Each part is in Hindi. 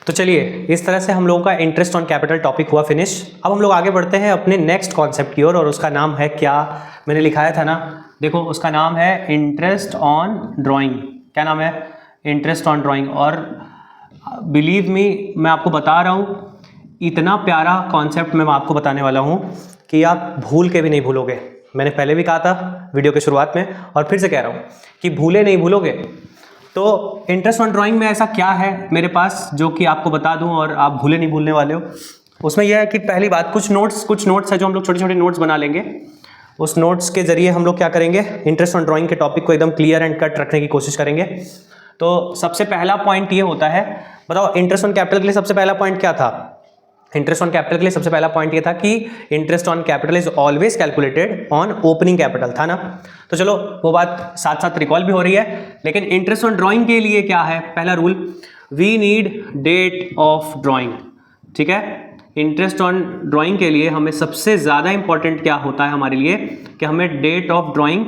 तो चलिए, इस तरह से हम लोगों का इंटरेस्ट ऑन कैपिटल टॉपिक हुआ फिनिश। अब हम लोग आगे बढ़ते हैं अपने नेक्स्ट कॉन्सेप्ट की ओर, और उसका नाम है क्या, मैंने लिखाया था ना, देखो उसका नाम है इंटरेस्ट ऑन ड्राइंग। क्या नाम है? Interest on drawing. और बिलीव मी, मैं आपको बता रहा हूँ, इतना प्यारा कॉन्सेप्ट मैं आपको बताने वाला हूँ कि आप भूल के भी नहीं भूलोगे। मैंने पहले भी कहा था वीडियो के शुरुआत में, और फिर से कह रहा हूँ कि भूले नहीं भूलोगे। तो इंटरेस्ट ऑन ड्राइंग में ऐसा क्या है मेरे पास जो कि आपको बता दूं और आप भूले नहीं भूलने वाले हो। उसमें यह है कि पहली बात, कुछ नोट्स है जो हम लोग छोटे छोटे नोट्स बना लेंगे। उस नोट्स के जरिए हम लोग क्या करेंगे, इंटरेस्ट ऑन ड्राइंग के टॉपिक को एकदम क्लियर एंड कट रखने की कोशिश करेंगे। तो सबसे पहला पॉइंट ये होता है, बताओ इंटरेस्ट ऑन कैपिटल के लिए सबसे पहला पॉइंट क्या था? इंटरेस्ट ऑन कैपिटल के लिए सबसे पहला पॉइंट ये था कि interest on capital is always calculated on opening capital, था ना। तो चलो वो बात साथ साथ रिकॉल भी हो रही है। लेकिन इंटरेस्ट ऑन ड्राइंग के लिए क्या है? पहला rule, we need date of drawing. ठीक है, इंटरेस्ट ऑन ड्राइंग के लिए हमें सबसे ज़्यादा इंपॉर्टेंट क्या होता है हमारे लिए, कि हमें डेट ऑफ ड्राइंग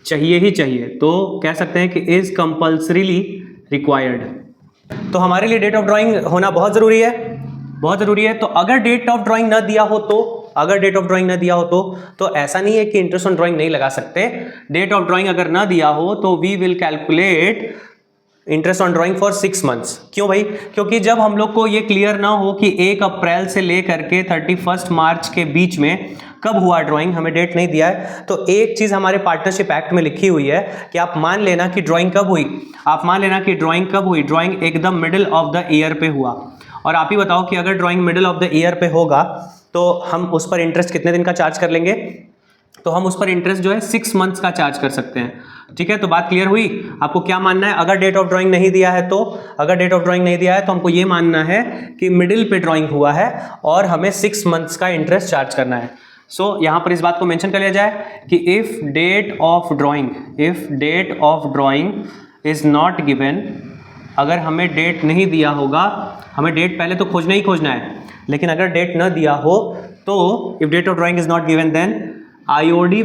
चाहिए ही चाहिए। तो कह सकते हैं कि इज कंपल्सरीली रिक्वायर्ड। तो हमारे लिए डेट ऑफ ड्राइंग होना बहुत ज़रूरी है, बहुत ज़रूरी है। तो अगर डेट ऑफ ड्राइंग ना दिया हो तो ऐसा नहीं है कि इंटरेस्ट ऑन ड्राइंग नहीं लगा सकते। डेट ऑफ ड्राइंग अगर ना दिया हो तो we will calculate interest on drawing for 6 months. क्यों भाई? क्योंकि जब हम लोग को ये क्लियर ना हो कि 1 अप्रैल से लेकर के 31 मार्च के बीच में कब हुआ ड्राइंग, हमें डेट नहीं दिया है, तो एक चीज़ हमारे पार्टनरशिप एक्ट में लिखी हुई है कि आप मान लेना कि ड्राइंग कब हुई, ड्राइंग एकदम मिडिल ऑफ द ईयर पे हुआ। और आप ही बताओ कि अगर drawing middle of the year पे होगा तो हम उस पर इंटरेस्ट कितने दिन का चार्ज कर लेंगे? तो हम उस पर इंटरेस्ट जो है 6 मंथ्स का चार्ज कर सकते हैं। ठीक है, तो बात क्लियर हुई? आपको क्या मानना है? अगर डेट ऑफ ड्राइंग नहीं दिया है तो हमको ये मानना है कि मिडिल पे ड्राइंग हुआ है और हमें 6 मंथ्स का इंटरेस्ट चार्ज करना है। सो यहाँ पर इस बात को मेंशन कर लिया जाए कि if date of drawing is not given, अगर हमें डेट नहीं दिया होगा, हमें डेट पहले तो खोजना ही खोजना है, लेकिन अगर डेट न दिया हो तो if date of drawing is not given then IOD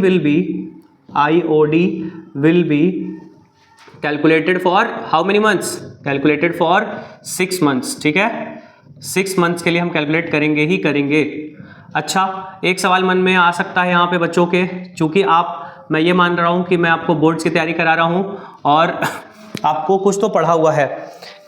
will be calculated for how many months? Calculated for 6 months। ठीक है, 6 मंथ्स के लिए हम कैलकुलेट करेंगे ही करेंगे। अच्छा, एक सवाल मन में आ सकता है यहाँ पे बच्चों के, चूंकि मैं ये मान रहा हूँ कि मैं आपको बोर्ड्स की तैयारी करा रहा हूँ और आपको कुछ तो पढ़ा हुआ है।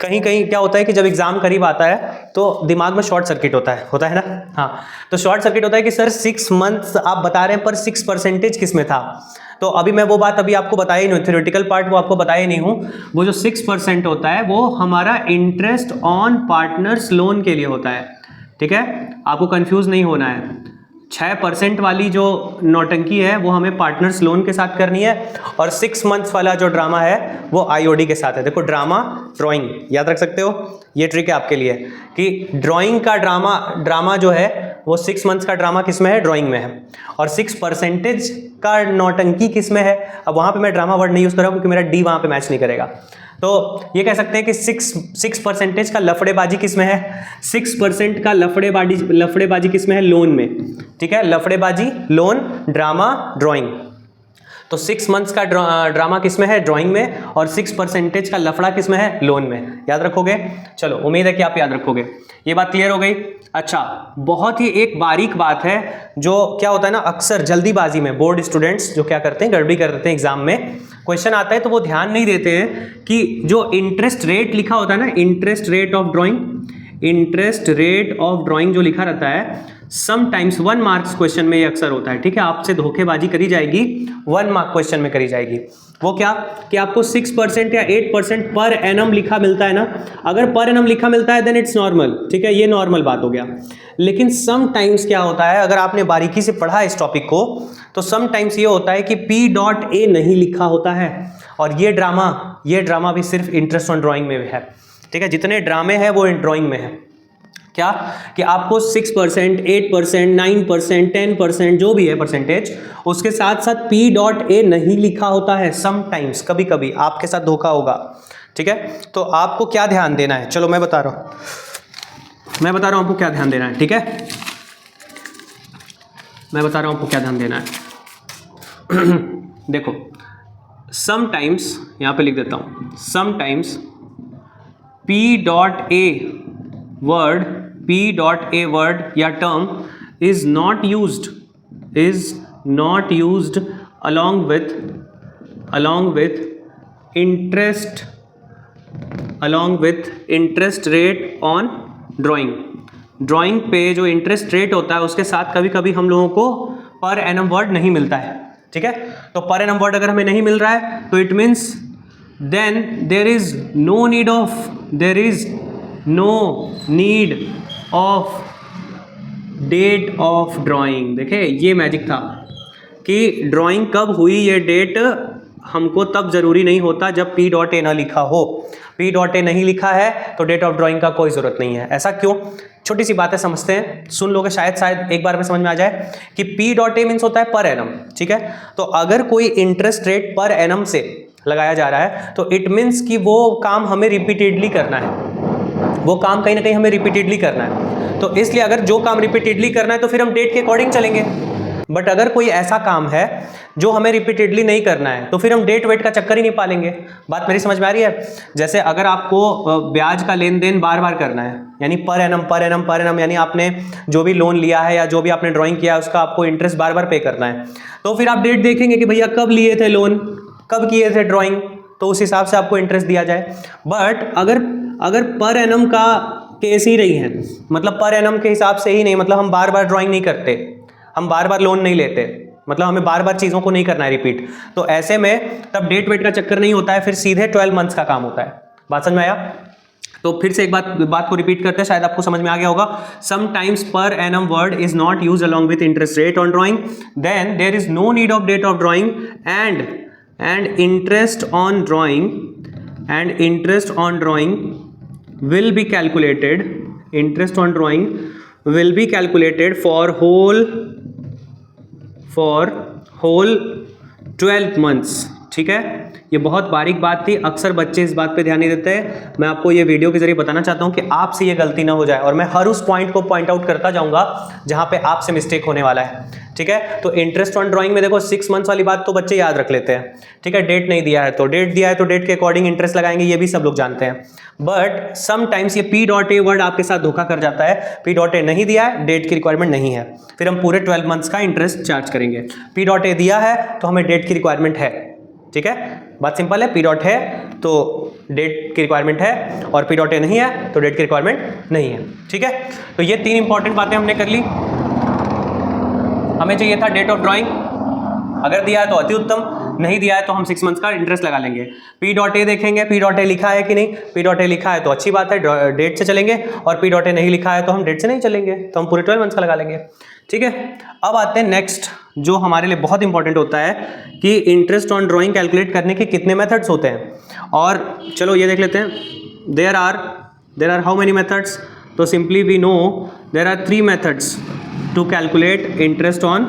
कहीं कहीं क्या होता है कि जब एग्जाम करीब आता है तो दिमाग में शॉर्ट सर्किट होता है ना। हाँ, तो शॉर्ट सर्किट होता है कि सर 6 मंथ्स आप बता रहे हैं पर 6% किस में था? तो अभी मैं वो बात अभी आपको बताया ही नहीं, थ्योरेटिकल पार्ट वो आपको बताया ही नहीं हूँ। वो जो 6% होता है वो हमारा इंटरेस्ट ऑन पार्टनर्स लोन के लिए होता है। ठीक है, आपको कंफ्यूज नहीं होना है। 6% वाली जो नौटंकी है वो हमें पार्टनर्स लोन के साथ करनी है, और 6 मंथ्स वाला जो ड्रामा है वो IOD के साथ है। देखो, ड्राइंग याद रख सकते हो, ये ट्रिक है आपके लिए कि ड्राइंग का ड्रामा जो है वो 6 मंथ्स का ड्रामा किस में है? ड्राइंग में है। और 6% का नौटंकी किस में है? अब वहाँ पे मैं ड्रामा वर्ड नहीं यूज़ कर रहा हूँ क्योंकि मेरा डी वहाँ पे मैच नहीं करेगा। तो ये कह सकते हैं कि 6% का लफड़ेबाजी किस में है? 6% का लफड़ेबाजी किस में है? लोन में। ठीक है, लफड़ेबाजी, लोन, ड्रामा, ड्राइंग। तो 6 मंथ्स का ड्रामा किस में है? ड्राइंग में। और 6% का लफड़ा किस में है? लोन में। याद रखोगे? चलो, उम्मीद है कि आप याद रखोगे। ये बात क्लियर हो गई? अच्छा, बहुत ही एक बारीक बात है जो क्या होता है ना, अक्सर जल्दीबाजी में बोर्ड स्टूडेंट्स जो क्या करते हैं, गड़बड़ी कर देते हैं। एग्जाम में क्वेश्चन आता है तो वो ध्यान नहीं देते हैं कि जो इंटरेस्ट रेट लिखा होता है ना, इंटरेस्ट रेट ऑफ ड्राइंग जो लिखा रहता है, समटाइम्स 1 मार्क्स क्वेश्चन में ये अक्सर होता है। ठीक है, आपसे धोखेबाजी करी जाएगी, 1 मार्क क्वेश्चन में करी जाएगी। वो क्या कि आपको 6% या 8% पर एनम लिखा मिलता है ना। अगर पर एनम लिखा मिलता है देन इट्स नॉर्मल। ठीक है, ये नॉर्मल बात हो गया। लेकिन समटाइम्स क्या होता है, अगर आपने बारीकी से पढ़ा इस टॉपिक को, तो समटाइम्स ये होता है कि P.A नहीं लिखा होता है। और ये ड्रामा भी सिर्फ इंटरेस्ट ऑन ड्राइंग में है। ठीक है, जितने ड्रामे हैं वो ड्राइंग में है। क्या कि आपको 6%, 8%, 9%, 10% जो भी है परसेंटेज, उसके साथ साथ P.A नहीं लिखा होता है। समटाइम्स, कभी कभी आपके साथ धोखा होगा। ठीक है, तो आपको क्या ध्यान देना है? चलो मैं बता रहा हूं आपको क्या ध्यान देना है। ठीक है, मैं बता रहा हूं आपको क्या ध्यान देना है। देखो, समटाइम्स, यहां पे लिख देता हूं, sometimes P.A word P dot A word या term is not used along with interest rate on drawing पे जो इंटरेस्ट रेट होता है उसके साथ कभी कभी हम लोगों को पर एनम वर्ड नहीं मिलता है, ठीक है। तो पर एनम वर्ड अगर हमें नहीं मिल रहा है तो it means then there is no need of date of drawing. देखिए ये मैजिक था कि ड्राइंग कब हुई ये डेट हमको तब ज़रूरी नहीं होता जब P डॉट ए ना लिखा हो। P डॉट ए नहीं लिखा है तो डेट ऑफ ड्राइंग का कोई ज़रूरत नहीं है। ऐसा क्यों? छोटी सी बातें समझते हैं, सुन लोगे शायद एक बार में समझ में आ जाए कि P डॉट ए मीन्स होता है पर एनम, ठीक है। तो अगर कोई इंटरेस्ट रेट पर एनम से लगाया जा रहा है तो इट मीन्स कि वो काम हमें रिपीटेडली करना है, वो काम कहीं ना कहीं हमें रिपीटेडली करना है। तो इसलिए अगर जो काम रिपीटेडली करना है तो फिर हम डेट के अकॉर्डिंग चलेंगे। बट अगर कोई ऐसा काम है जो हमें रिपीटेडली नहीं करना है तो फिर हम डेट वेट का चक्कर ही नहीं पालेंगे। बात मेरी समझ में आ रही है? जैसे अगर आपको ब्याज का लेन देन बार बार करना है, यानी पर एनम, यानी आपने जो भी लोन लिया है या जो भी आपने ड्राइंग किया है उसका आपको इंटरेस्ट बार बार पे करना है, तो फिर आप डेट देखेंगे कि भैया कब लिए थे लोन, कब किए थे ड्राइंग, तो उस हिसाब से आपको इंटरेस्ट दिया जाए। बट अगर पर एनम का केस ही रही है, मतलब पर एनम के हिसाब से ही नहीं, मतलब हम बार बार ड्राइंग नहीं करते, हम बार बार लोन नहीं लेते, मतलब हमें बार बार चीज़ों को नहीं करना है रिपीट, तो ऐसे में तब डेट वेट का चक्कर नहीं होता है, फिर सीधे 12 मंथ्स का काम होता है। बात समझ में आया? तो फिर से एक बात को रिपीट करते हैं, शायद आपको समझ में आ गया होगा। Sometimes per annum word is not use along with interest rate on drawing, then there is no need of date of drawing and interest on drawing will be calculated for whole 12 months, ठीक है। ये बहुत बारीक बात थी, अक्सर बच्चे इस बात पे ध्यान नहीं देते हैं। मैं आपको ये वीडियो के जरिए बताना चाहता हूँ कि आपसे ये गलती ना हो जाए, और मैं हर उस पॉइंट को पॉइंट आउट करता जाऊंगा जहां पे आपसे मिस्टेक होने वाला है, ठीक है। तो इंटरेस्ट ऑन ड्राइंग में देखो 6 मंथ्स वाली बात तो बच्चे याद रख लेते हैं, ठीक है। डेट नहीं दिया है तो डेट दिया है तो डेट के अकॉर्डिंग इंटरेस्ट लगाएंगे, ये भी सब लोग जानते हैं। बट समटाइम्स ये P डॉट ए वर्ड आपके साथ धोखा कर जाता है। P डॉट ए नहीं दिया है, डेट की रिक्वायरमेंट नहीं है, फिर हम पूरे 12 मंथ्स का इंटरेस्ट चार्ज करेंगे। P डॉट ए दिया है तो हमें डेट की रिक्वायरमेंट है, ठीक है। बात सिंपल है, P डॉट है तो डेट की रिक्वायरमेंट है, और P डॉट ए नहीं है तो डेट की रिक्वायरमेंट नहीं है, ठीक है। तो ये 3 इंपॉर्टेंट बातें हमने कर ली। हमें चाहिए था डेट ऑफ ड्राइंग, अगर दिया है तो अति उत्तम, नहीं दिया है तो हम 6 मंथ्स का इंटरेस्ट लगा लेंगे। P डॉट ए देखेंगे, P डॉट ए लिखा है कि नहीं, P डॉट ए लिखा है तो अच्छी बात है, डेट से चलेंगे, और P डॉट ए नहीं लिखा है तो हम डेट से नहीं चलेंगे, तो हम पूरे 12 मंथ्स का लगा लेंगे, ठीक है। अब आते हैं नेक्स्ट, जो हमारे लिए बहुत इंपॉर्टेंट होता है कि इंटरेस्ट ऑन ड्राइंग कैलकुलेट करने के कितने मेथड्स होते हैं। और चलो ये देख लेते हैं, there are how many methods. तो simply we know there are 3 methods to calculate interest on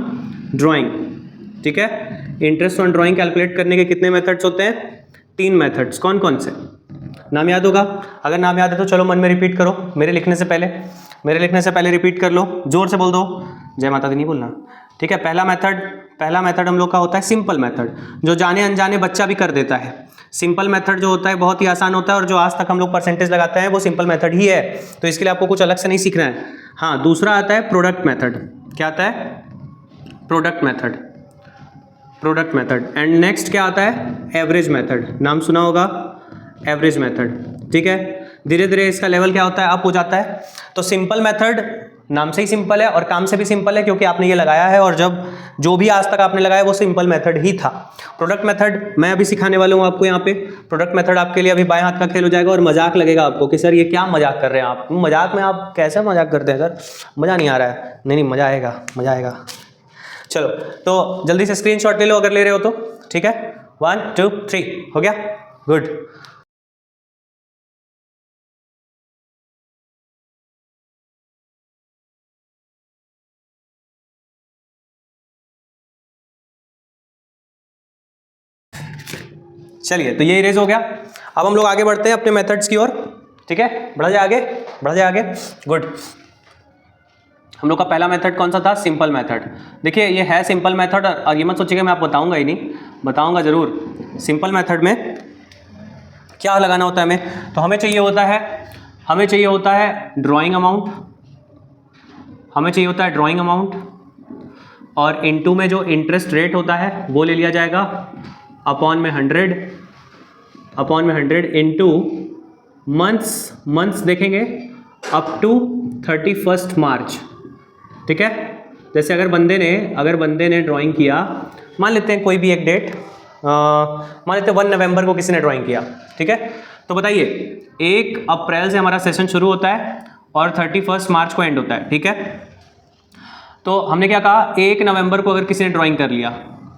drawing, ठीक है। इंटरेस्ट ऑन ड्राइंग कैलकुलेट करने के कितने मेथड्स होते हैं? 3 मेथड्स। कौन कौन से? नाम याद होगा? अगर नाम याद है तो चलो मन में रिपीट करो, मेरे लिखने से पहले रिपीट कर लो, जोर से बोल दो, जय माता दी नहीं बोलना, ठीक है। पहला मेथड हम लोग का होता है सिंपल मेथड, जो जाने अनजाने बच्चा भी कर देता है। सिंपल मेथड जो होता है बहुत ही आसान होता है, और जो आज तक हम लोग परसेंटेज लगाते हैं वो सिंपल मेथड ही है, तो इसके लिए आपको कुछ अलग से नहीं सीखना है। हाँ, दूसरा आता है प्रोडक्ट मेथड। क्या आता है? Product method. एंड नेक्स्ट क्या आता है? Average method. नाम सुना होगा, एवरेज मेथड, ठीक है। धीरे धीरे इसका लेवल क्या होता है, अप हो जाता है। तो सिंपल मेथड नाम से ही सिंपल है और काम से भी सिंपल है, क्योंकि आपने ये लगाया है, और जो भी आज तक आपने लगाया वो सिंपल मेथड ही था। प्रोडक्ट मेथड मैं अभी सिखाने वाला हूँ आपको यहाँ पे। प्रोडक्ट मेथड आपके लिए अभी बाएं हाथ का खेल हो जाएगा, और मजाक लगेगा आपको कि सर ये क्या मजाक कर रहे हैं आप, मजाक में आप कैसे मजाक करते हैं सर, मज़ा नहीं आ रहा है। नहीं, मज़ा आएगा। चलो, तो जल्दी से स्क्रीनशॉट ले लो अगर ले रहे हो तो, ठीक है। 1 2 3 हो गया, गुड। चलिए, तो ये इरेज हो गया। अब हम लोग आगे बढ़ते हैं अपने मेथड्स की ओर, ठीक है। बढ़ा जाए आगे, गुड। हम लोग का पहला मेथड कौन सा था? Simple method. देखिए ये है सिंपल मेथड, और ये मत सोचिएगा मैं आपको बताऊंगा ही नहीं, बताऊंगा जरूर। सिंपल मेथड में क्या लगाना होता है हमें? तो हमें चाहिए होता है हमें चाहिए होता है ड्राइंग अमाउंट, हमें चाहिए होता है ड्राइंग अमाउंट, और इनटू में जो इंटरेस्ट रेट होता है वो ले लिया जाएगा अपॉन में 100 इनटू मंथ्स देखेंगे अप टू 31 मार्च। ठीक है, जैसे अगर बंदे ने ड्राइंग किया, मान लेते हैं कोई भी एक डेट, मान लेते हैं 1 नवंबर को किसी ने ड्राइंग किया। ठीक है, तो बताइए 1 अप्रैल से हमारा सेशन शुरू होता है और 31 मार्च को एंड होता है। ठीक है, तो हमने क्या कहा, 1 नवंबर को अगर किसी ने ड्राइंग कर लिया,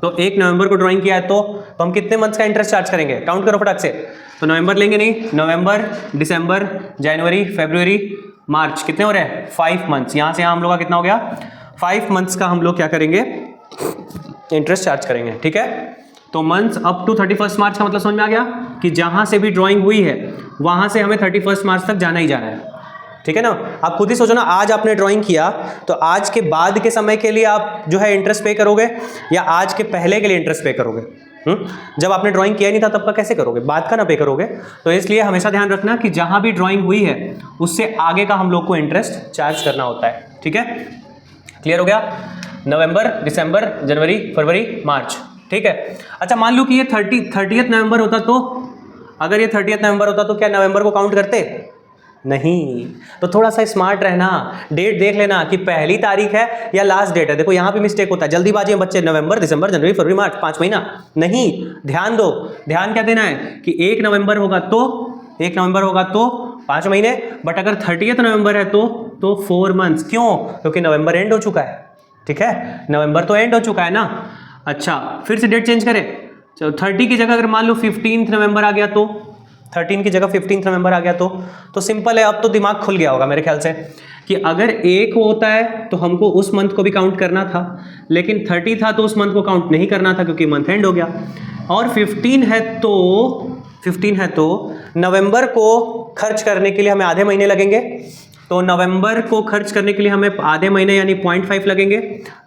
तो 1 नवंबर को ड्राइंग किया है तो हम कितने मंथ्स का इंटरेस्ट चार्ज करेंगे, काउंट करो फटाक से। तो नवंबर लेंगे नहीं, नवंबर, दिसंबर, जनवरी, फरवरी, मार्च, कितने हो रहे हैं 5 मंथ्स। यहाँ से यहाँ हम लोग का कितना हो गया 5 मंथ्स का हम लोग क्या करेंगे, इंटरेस्ट चार्ज करेंगे। ठीक है, तो मंथ्स अप टू 31 मार्च का मतलब समझ में आ गया कि जहाँ से भी ड्राइंग हुई है वहाँ से हमें 31 मार्च तक जाना ही जाना है। ठीक है ना, आप खुद ही सोचो ना, आज आपने ड्राइंग किया तो आज के बाद के समय के लिए आप जो है इंटरेस्ट पे करोगे या आज के पहले के लिए इंटरेस्ट पे करोगे? जब आपने ड्राइंग किया नहीं था तब का कैसे करोगे, बाद का ना पे करोगे। तो इसलिए हमेशा ध्यान रखना कि जहां भी ड्राइंग हुई है उससे आगे का हम लोग को इंटरेस्ट चार्ज करना होता है। ठीक है, क्लियर हो गया? नवंबर, दिसंबर, जनवरी, फरवरी, मार्च। ठीक है, अच्छा मान लो कि ये 30th नवंबर होता, तो अगर ये 30th नवंबर होता तो क्या नवंबर को काउंट करते? नहीं। तो थोड़ा सा स्मार्ट रहना, डेट देख लेना कि पहली तारीख है या लास्ट डेट है। देखो यहाँ पे मिस्टेक होता है, जल्दीबाजी में बच्चे नवंबर, दिसंबर, जनवरी, फरवरी, मार्च 5 महीना नहीं। ध्यान दो, ध्यान क्या देना है कि 1 नवंबर होगा तो 5 महीने, बट अगर 30th नवंबर है तो 4 मंथ्स। क्यों? क्योंकि नवंबर एंड हो चुका है। ठीक है, नवंबर तो एंड हो चुका है ना। अच्छा, फिर से डेट चेंज करें, चलो 30 की जगह अगर मान लो 15 नवंबर आ गया, तो 13 की जगह 15 नवंबर आ गया, तो सिंपल है। अब तो दिमाग खुल गया होगा मेरे ख्याल से कि अगर 1 होता है तो हमको उस मंथ को भी काउंट करना था, लेकिन 30 था तो उस मंथ को काउंट नहीं करना था क्योंकि मंथ एंड हो गया। और 15 है तो नवंबर को खर्च करने के लिए हमें आधे महीने लगेंगे, तो नवंबर को खर्च करने के लिए हमें आधे महीने यानी 0.5 लगेंगे।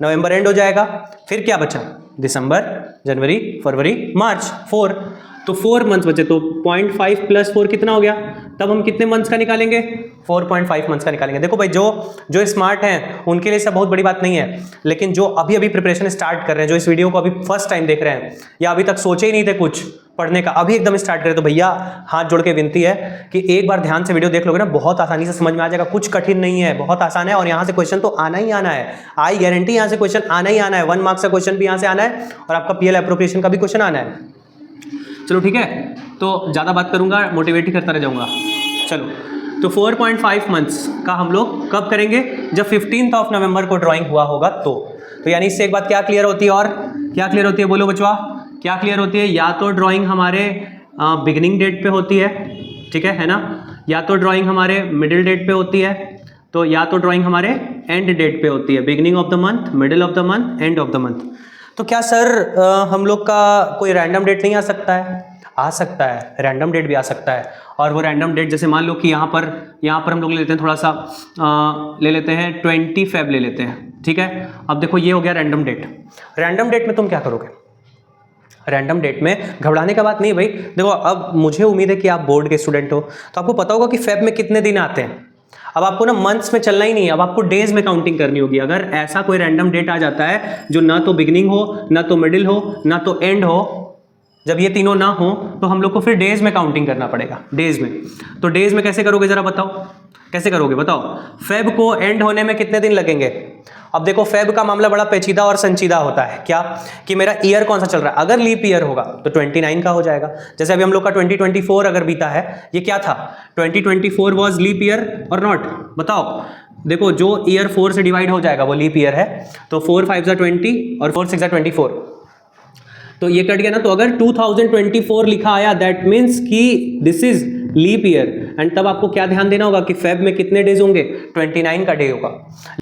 नवंबर एंड हो जाएगा, फिर क्या बचा? दिसंबर, जनवरी, फरवरी, मार्च, 4। तो 4 मंथ्स बचे, तो 0.5 + 4 कितना हो गया? तब हम कितने मंथ्स का निकालेंगे? 4.5 मंथ्स का निकालेंगे। देखो भाई, जो स्मार्ट हैं उनके लिए सब बहुत बड़ी बात नहीं है, लेकिन जो अभी प्रिपरेशन स्टार्ट कर रहे हैं, जो इस वीडियो को अभी फर्स्ट टाइम देख रहे हैं या अभी तक सोचे ही नहीं थे कुछ पढ़ने का, अभी एकदम स्टार्ट करें, तो भैया हाथ जोड़ के विनती है कि एक बार ध्यान से वीडियो देख लोगे ना, बहुत आसानी से समझ में आ जाएगा। कुछ कठिन नहीं है, बहुत आसान है, और यहाँ से क्वेश्चन तो आना ही आना है। आई गारंटी यहाँ से क्वेश्चन आना ही आना है। 1 मार्क्स का क्वेश्चन भी यहाँ से आना है और आपका PL एप्रोप्रिएशन का भी क्वेश्चन आना है। चलो ठीक है, तो ज़्यादा बात करूंगा, मोटिवेट ही करता रह जाऊंगा। चलो, तो 4.5 मंथ्स का हम लोग कब करेंगे? जब 15 नवंबर को ड्राइंग हुआ होगा तो यानी इससे एक बात क्या क्लियर होती है, और क्या क्लियर होती है, बोलो बचवा, क्या क्लियर होती है? या तो ड्राइंग हमारे बिगिनिंग डेट पे होती है, ठीक है ना, या तो ड्राइंग हमारे मिडिल डेट पे होती है, तो या तो ड्राइंग हमारे एंड डेट पे होती है, beginning of the month, middle of the month, end of the month. तो क्या सर हम लोग का कोई रैंडम डेट नहीं आ सकता है? आ सकता है, रैंडम डेट भी आ सकता है। और वो रैंडम डेट जैसे मान लो कि यहाँ पर हम लोग ले लेते हैं, थोड़ा सा ले लेते हैं 20 फेब ले लेते हैं। ठीक है, अब देखो ये हो गया रैंडम डेट। रैंडम डेट में तुम क्या करोगे? रैंडम डेट में घबराने का बात नहीं भाई। देखो, अब मुझे उम्मीद है कि आप बोर्ड के स्टूडेंट हो तो आपको पता होगा कि फेब में कितने दिन आते हैं। अब आपको ना मंथ्स में चलना ही नहीं है, अब आपको डेज में काउंटिंग करनी होगी। अगर ऐसा कोई रैंडम डेट आ जाता है जो ना तो बिगिनिंग हो, ना तो मिडिल हो, ना तो एंड हो, जब ये तीनों ना हो तो हम लोग को फिर डेज में काउंटिंग करना पड़ेगा। डेज में, तो डेज में कैसे करोगे जरा बताओ, कैसे करोगे बताओ? फेब को एंड होने में कितने दिन लगेंगे? अब देखो, फेब का मामला बड़ा पेचीदा और संजीदा होता है। क्या कि मेरा ईयर कौन सा चल रहा है? अगर लीप ईयर होगा तो 29 का हो जाएगा। जैसे अभी हम लोग का 2024 अगर बीता है, ये क्या था? 2024 वाज लीप ईयर और नॉट? बताओ। देखो, जो ईयर 4 से डिवाइड हो जाएगा वो लीप ईयर है, तो 4 5 जा 20 और 4 6 जा 24, तो ये कट गया ना। तो अगर 2024 लिखा आया, दैट मीन्स कि this is leap year. And तब आपको क्या ध्यान देना होगा कि फेब में कितने डेज होंगे? 29 का डे होगा।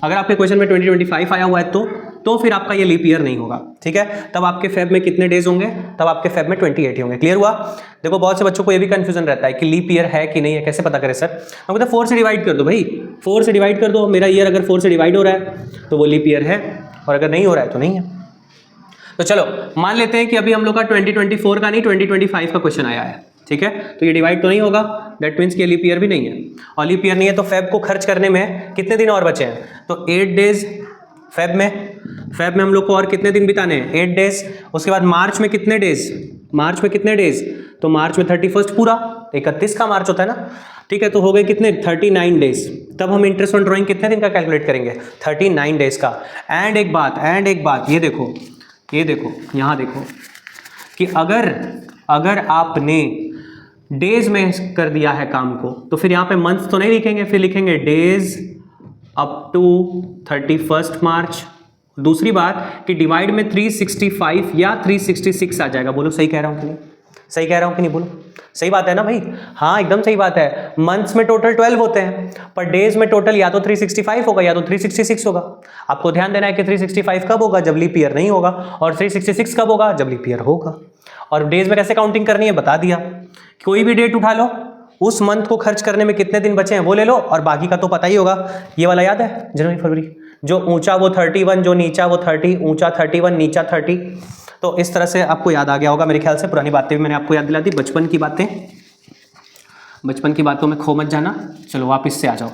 अगर आपके क्वेश्चन में 2025 आया हुआ है तो फिर आपका ये लीप ईयर नहीं होगा। ठीक है, तब आपके फेब में कितने डेज होंगे? तब आपके फेब में 28 होंगे। क्लियर हुआ? देखो, बहुत से बच्चों को ये भी कंफ्यूजन रहता है कि लीप ईयर है कि नहीं है, कैसे पता करें सर? मैं कहता 4 से डिवाइड कर दो भाई, 4 से डिवाइड कर दो। मेरा ईयर अगर 4 से डिवाइड हो रहा है तो वो लीप ईयर है, और अगर नहीं हो रहा है तो नहीं है। तो चलो मान लेते हैं कि अभी हम लोग का 2024 का नहीं 2025 का क्वेश्चन आया है। ठीक है, तो ये डिवाइड तो नहीं होगा, दैट मीन्स कि लीप ईयर भी नहीं है, और लीप ईयर नहीं है तो फेब को खर्च करने में कितने दिन और बचे हैं, तो 8 डेज फेब में हम लोग को और कितने दिन बिताने हैं, 8 डेज। उसके बाद मार्च में कितने डेज, तो मार्च में 31 पूरा, 31 का मार्च होता है ना, ठीक है, तो हो गए कितने 39 डेज। तब हम इंटरेस्ट ऑन ड्राइंग कितने दिन का कैलकुलेट करेंगे, 39 डेज का। एंड एक बात ये देखो यहाँ देखो कि अगर आपने डेज में कर दिया है काम को तो फिर यहाँ पे मंथ तो नहीं लिखेंगे, फिर लिखेंगे डेज अप टू 31 मार्च। दूसरी बात कि डिवाइड में 365 या 366 आ जाएगा। बोलो सही कह रहा हूँ कि नहीं, सही कह रहा हूँ कि नहीं, बोलो सही बात है ना भाई, हाँ एकदम सही बात है। मंथ्स में टोटल 12 होते हैं, पर डेज में टोटल या तो 365 होगा या तो 366 होगा। आपको ध्यान देना है कि 365 कब होगा, जब लीप ईयर नहीं होगा, और 366 कब होगा, जब लीप ईयर होगा। और डेज में कैसे काउंटिंग करनी है बता दिया, कोई भी डेट उठा लो, उस मंथ को खर्च करने में कितने दिन बचे हैं वो ले लो, और बाकी का तो पता ही होगा। ये वाला याद है, जनवरी फरवरी, जो ऊंचा वो 31, जो नीचा वो 30, ऊंचा 31 नीचा 30। तो इस तरह से आपको याद आ गया होगा मेरे ख्याल से। पुरानी बातें भी मैंने आपको याद दिला दी, बचपन की बातों में खो मत जाना। चलो वापस से आ जाओ।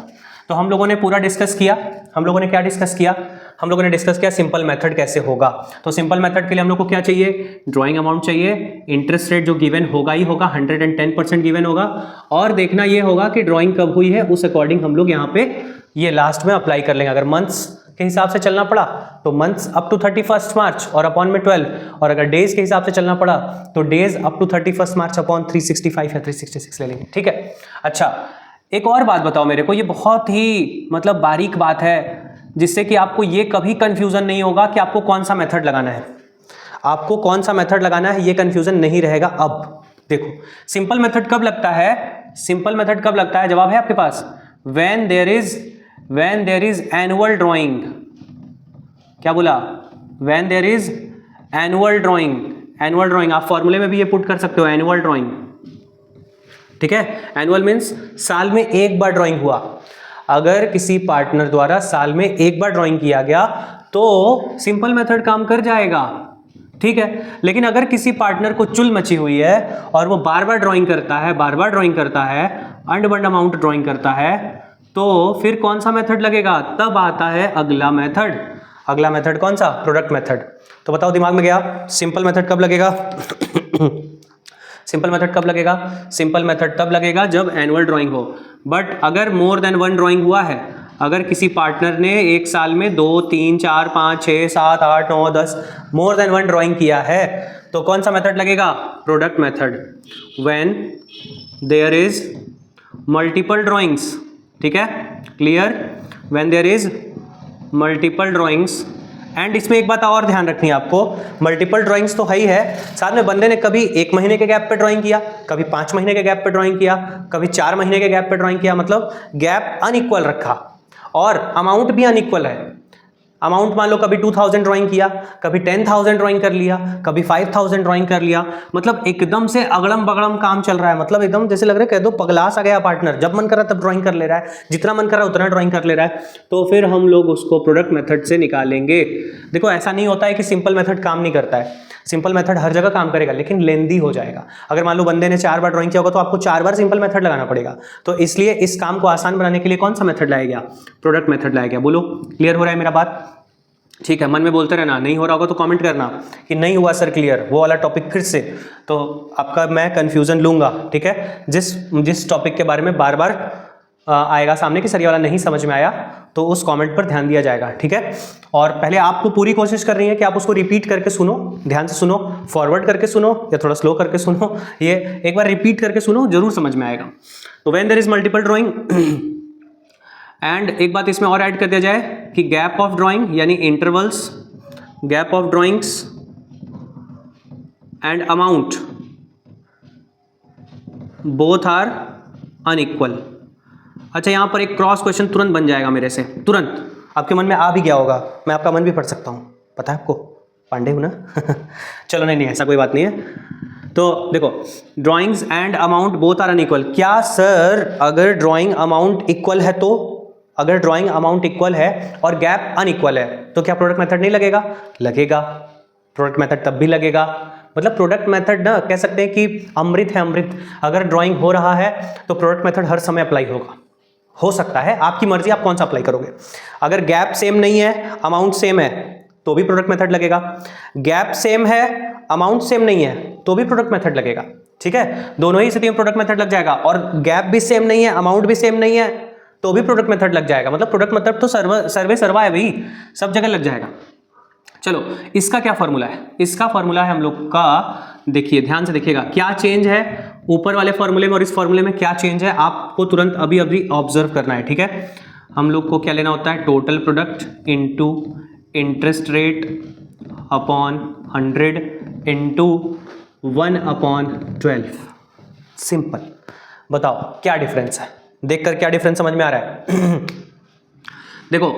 तो हम लोगों ने पूरा डिस्कस किया, हम लोगों ने क्या डिस्कस किया, हम लोगों ने डिस्कस किया सिंपल मेथड कैसे होगा। तो सिंपल मेथड के लिए हम लोग को क्या चाहिए, ड्राइंग अमाउंट चाहिए, इंटरेस्ट रेट जो गिवन होगा ही होगा, 110% गिवन होगा, और देखना ये होगा कि ड्राइंग कब हुई है, उस अकॉर्डिंग हम लोग यहाँ पे ये लास्ट में अप्लाई कर लेंगे। अगर मंथ्स के हिसाब से चलना पड़ा तो मंथ्स अप टू 31 मार्च और अपॉन में 12, और अगर डेज के हिसाब से चलना पड़ा तो days up to 31 March upon 365 या 366 ले लेंगे, ठीक है। अच्छा एक और बात बताओ मेरे को, ये बहुत ही मतलब बारीक बात है, जिससे कि आपको ये कभी कंफ्यूजन नहीं होगा कि आपको कौन सा मेथड लगाना है, आपको कौन सा मेथड लगाना है, ये कंफ्यूजन नहीं रहेगा। अब देखो सिंपल मेथड कब लगता है, सिंपल मेथड कब लगता है, जवाब है आपके पास, when there is annual drawing. क्या बोला, when there is annual drawing, आप फॉर्मूले में भी ये पुट कर सकते हो, एनुअल ड्राइंग, ठीक है। एनुअल मीन्स साल में एक बार ड्राइंग हुआ। अगर किसी पार्टनर द्वारा साल में एक बार ड्राइंग किया गया तो सिंपल मेथड काम कर जाएगा, ठीक है। लेकिन अगर किसी पार्टनर को चुल मची हुई है और वो बार बार ड्राइंग करता है, अनबंड अमाउंट ड्राइंग करता है, तो फिर कौन सा मेथड लगेगा, तब आता है अगला मेथड कौन सा, प्रोडक्ट मेथड। तो बताओ दिमाग में गया, सिंपल मेथड कब लगेगा सिंपल मेथड तब लगेगा जब एनुअल ड्राइंग हो। बट अगर मोर देन वन ड्राइंग हुआ है, अगर किसी पार्टनर ने एक साल में 2, 3, 4, 5, 6, 7, 8, 9, 10 मोर देन वन ड्राइंग किया है, तो कौन सा मेथड लगेगा, product method. When there is multiple drawings, ठीक है, clear, when there is multiple drawings. And इसमें एक बात और ध्यान रखनी है आपको, मल्टीपल ड्राइंग्स तो है ही है, साथ में बंदे ने कभी 1 महीने के गैप पे ड्राइंग किया, कभी 5 महीने के गैप पे ड्राइंग किया, कभी 4 महीने के गैप पे ड्राइंग किया, मतलब गैप अनइक्वल रखा, और अमाउंट भी अनइक्वल है। अमाउंट मान लो कभी 2000 ड्राइंग किया, कभी 10,000 ड्राइंग कर लिया, कभी 5,000 ड्राइंग कर लिया, मतलब एकदम से अगड़म बगड़म काम चल रहा है, मतलब एकदम जैसे लग रहा है कह दो पगला सा गया पार्टनर, जब मन कर रहा है तब ड्राइंग कर ले रहा है, जितना मन कर रहा है उतना ड्राइंग कर ले रहा है, तो फिर हम लोग उसको प्रोडक्ट मेथड से निकालेंगे। देखो ऐसा नहीं होता है कि सिंपल मेथड काम नहीं करता है, सिंपल मेथड हर जगह काम करेगा, लेकिन लेंदी हो जाएगा। अगर मान लो बंदे ने 4 बार ड्राइंग किया होगा तो आपको 4 बार सिंपल मेथड लगाना पड़ेगा, तो इसलिए इस काम को आसान बनाने के लिए कौन सा मेथड लाया गया, प्रोडक्ट मेथड लाया गया। बोलो क्लियर हो रहा है मेरा बात, ठीक है। मन में बोलते रहना, नहीं हो रहा होगा तो कमेंट करना कि नहीं हुआ सर क्लियर, वो वाला टॉपिक फिर से, तो आपका मैं कंफ्यूजन लूंगा, ठीक है। जिस टॉपिक के बारे में बार बार आएगा सामने कि सर ये वाला नहीं समझ में आया, तो उस कमेंट पर ध्यान दिया जाएगा, ठीक है। और पहले आपको पूरी कोशिश करनी है कि आप उसको रिपीट करके सुनो, ध्यान से सुनो, फॉरवर्ड करके सुनो या थोड़ा स्लो करके सुनो, ये एक बार रिपीट करके सुनो, जरूर समझ में आएगा। तो when there is multiple drawing, and एक बात इसमें और ऐड कर दिया जाए कि गैप ऑफ ड्राइंग यानी intervals, gap of drawings and amount both are unequal. अच्छा यहाँ पर एक क्रॉस क्वेश्चन तुरंत बन जाएगा मेरे से, तुरंत आपके मन में आ भी गया होगा, मैं आपका मन भी पढ़ सकता हूँ, पता है आपको, पांडे हूँ ना चलो नहीं ऐसा कोई बात नहीं है। तो देखो drawings and amount both are unequal, क्या सर अगर ड्राइंग अमाउंट इक्वल है तो, अगर ड्राइंग अमाउंट इक्वल है और गैप अनइक्वल है तो क्या प्रोडक्ट मेथड नहीं लगेगा, लगेगा, प्रोडक्ट मेथड तब भी लगेगा। मतलब प्रोडक्ट मेथड ना कह सकते हैं कि अमृत है, अमृत। अगर ड्राइंग हो रहा है तो प्रोडक्ट मेथड हर समय अप्लाई होगा, हो सकता है आपकी मर्जी आप कौन सा अप्लाई करोगे। अगर गैप सेम नहीं है, अमाउंट सेम है तो भी प्रोडक्ट मेथड लगेगा, गैप सेम है अमाउंट सेम नहीं है तो भी प्रोडक्ट मेथड लगेगा, ठीक है। दोनों ही स्थिति में प्रोडक्ट मेथड लग जाएगा, और गैप भी सेम नहीं है अमाउंट भी सेम नहीं है तो भी प्रोडक्ट मेथड लग जाएगा। मतलब प्रोडक्ट मेथड तो सर्वे सर्वा है भाई, सब जगह लग जाएगा। चलो इसका क्या फॉर्मूला है, इसका फॉर्मूला है हम लोग का, देखिए ध्यान से देखिएगा क्या चेंज है ऊपर वाले फॉर्मूले में और इस फॉर्मूले में क्या चेंज है, आपको तुरंत अभी अभी ऑब्जर्व करना है, ठीक है। हम लोग को क्या लेना होता है, total product into interest rate upon 100 into 1/12। Simple. बताओ क्या डिफरेंस है, देखकर क्या डिफरेंस समझ में आ रहा है? देखो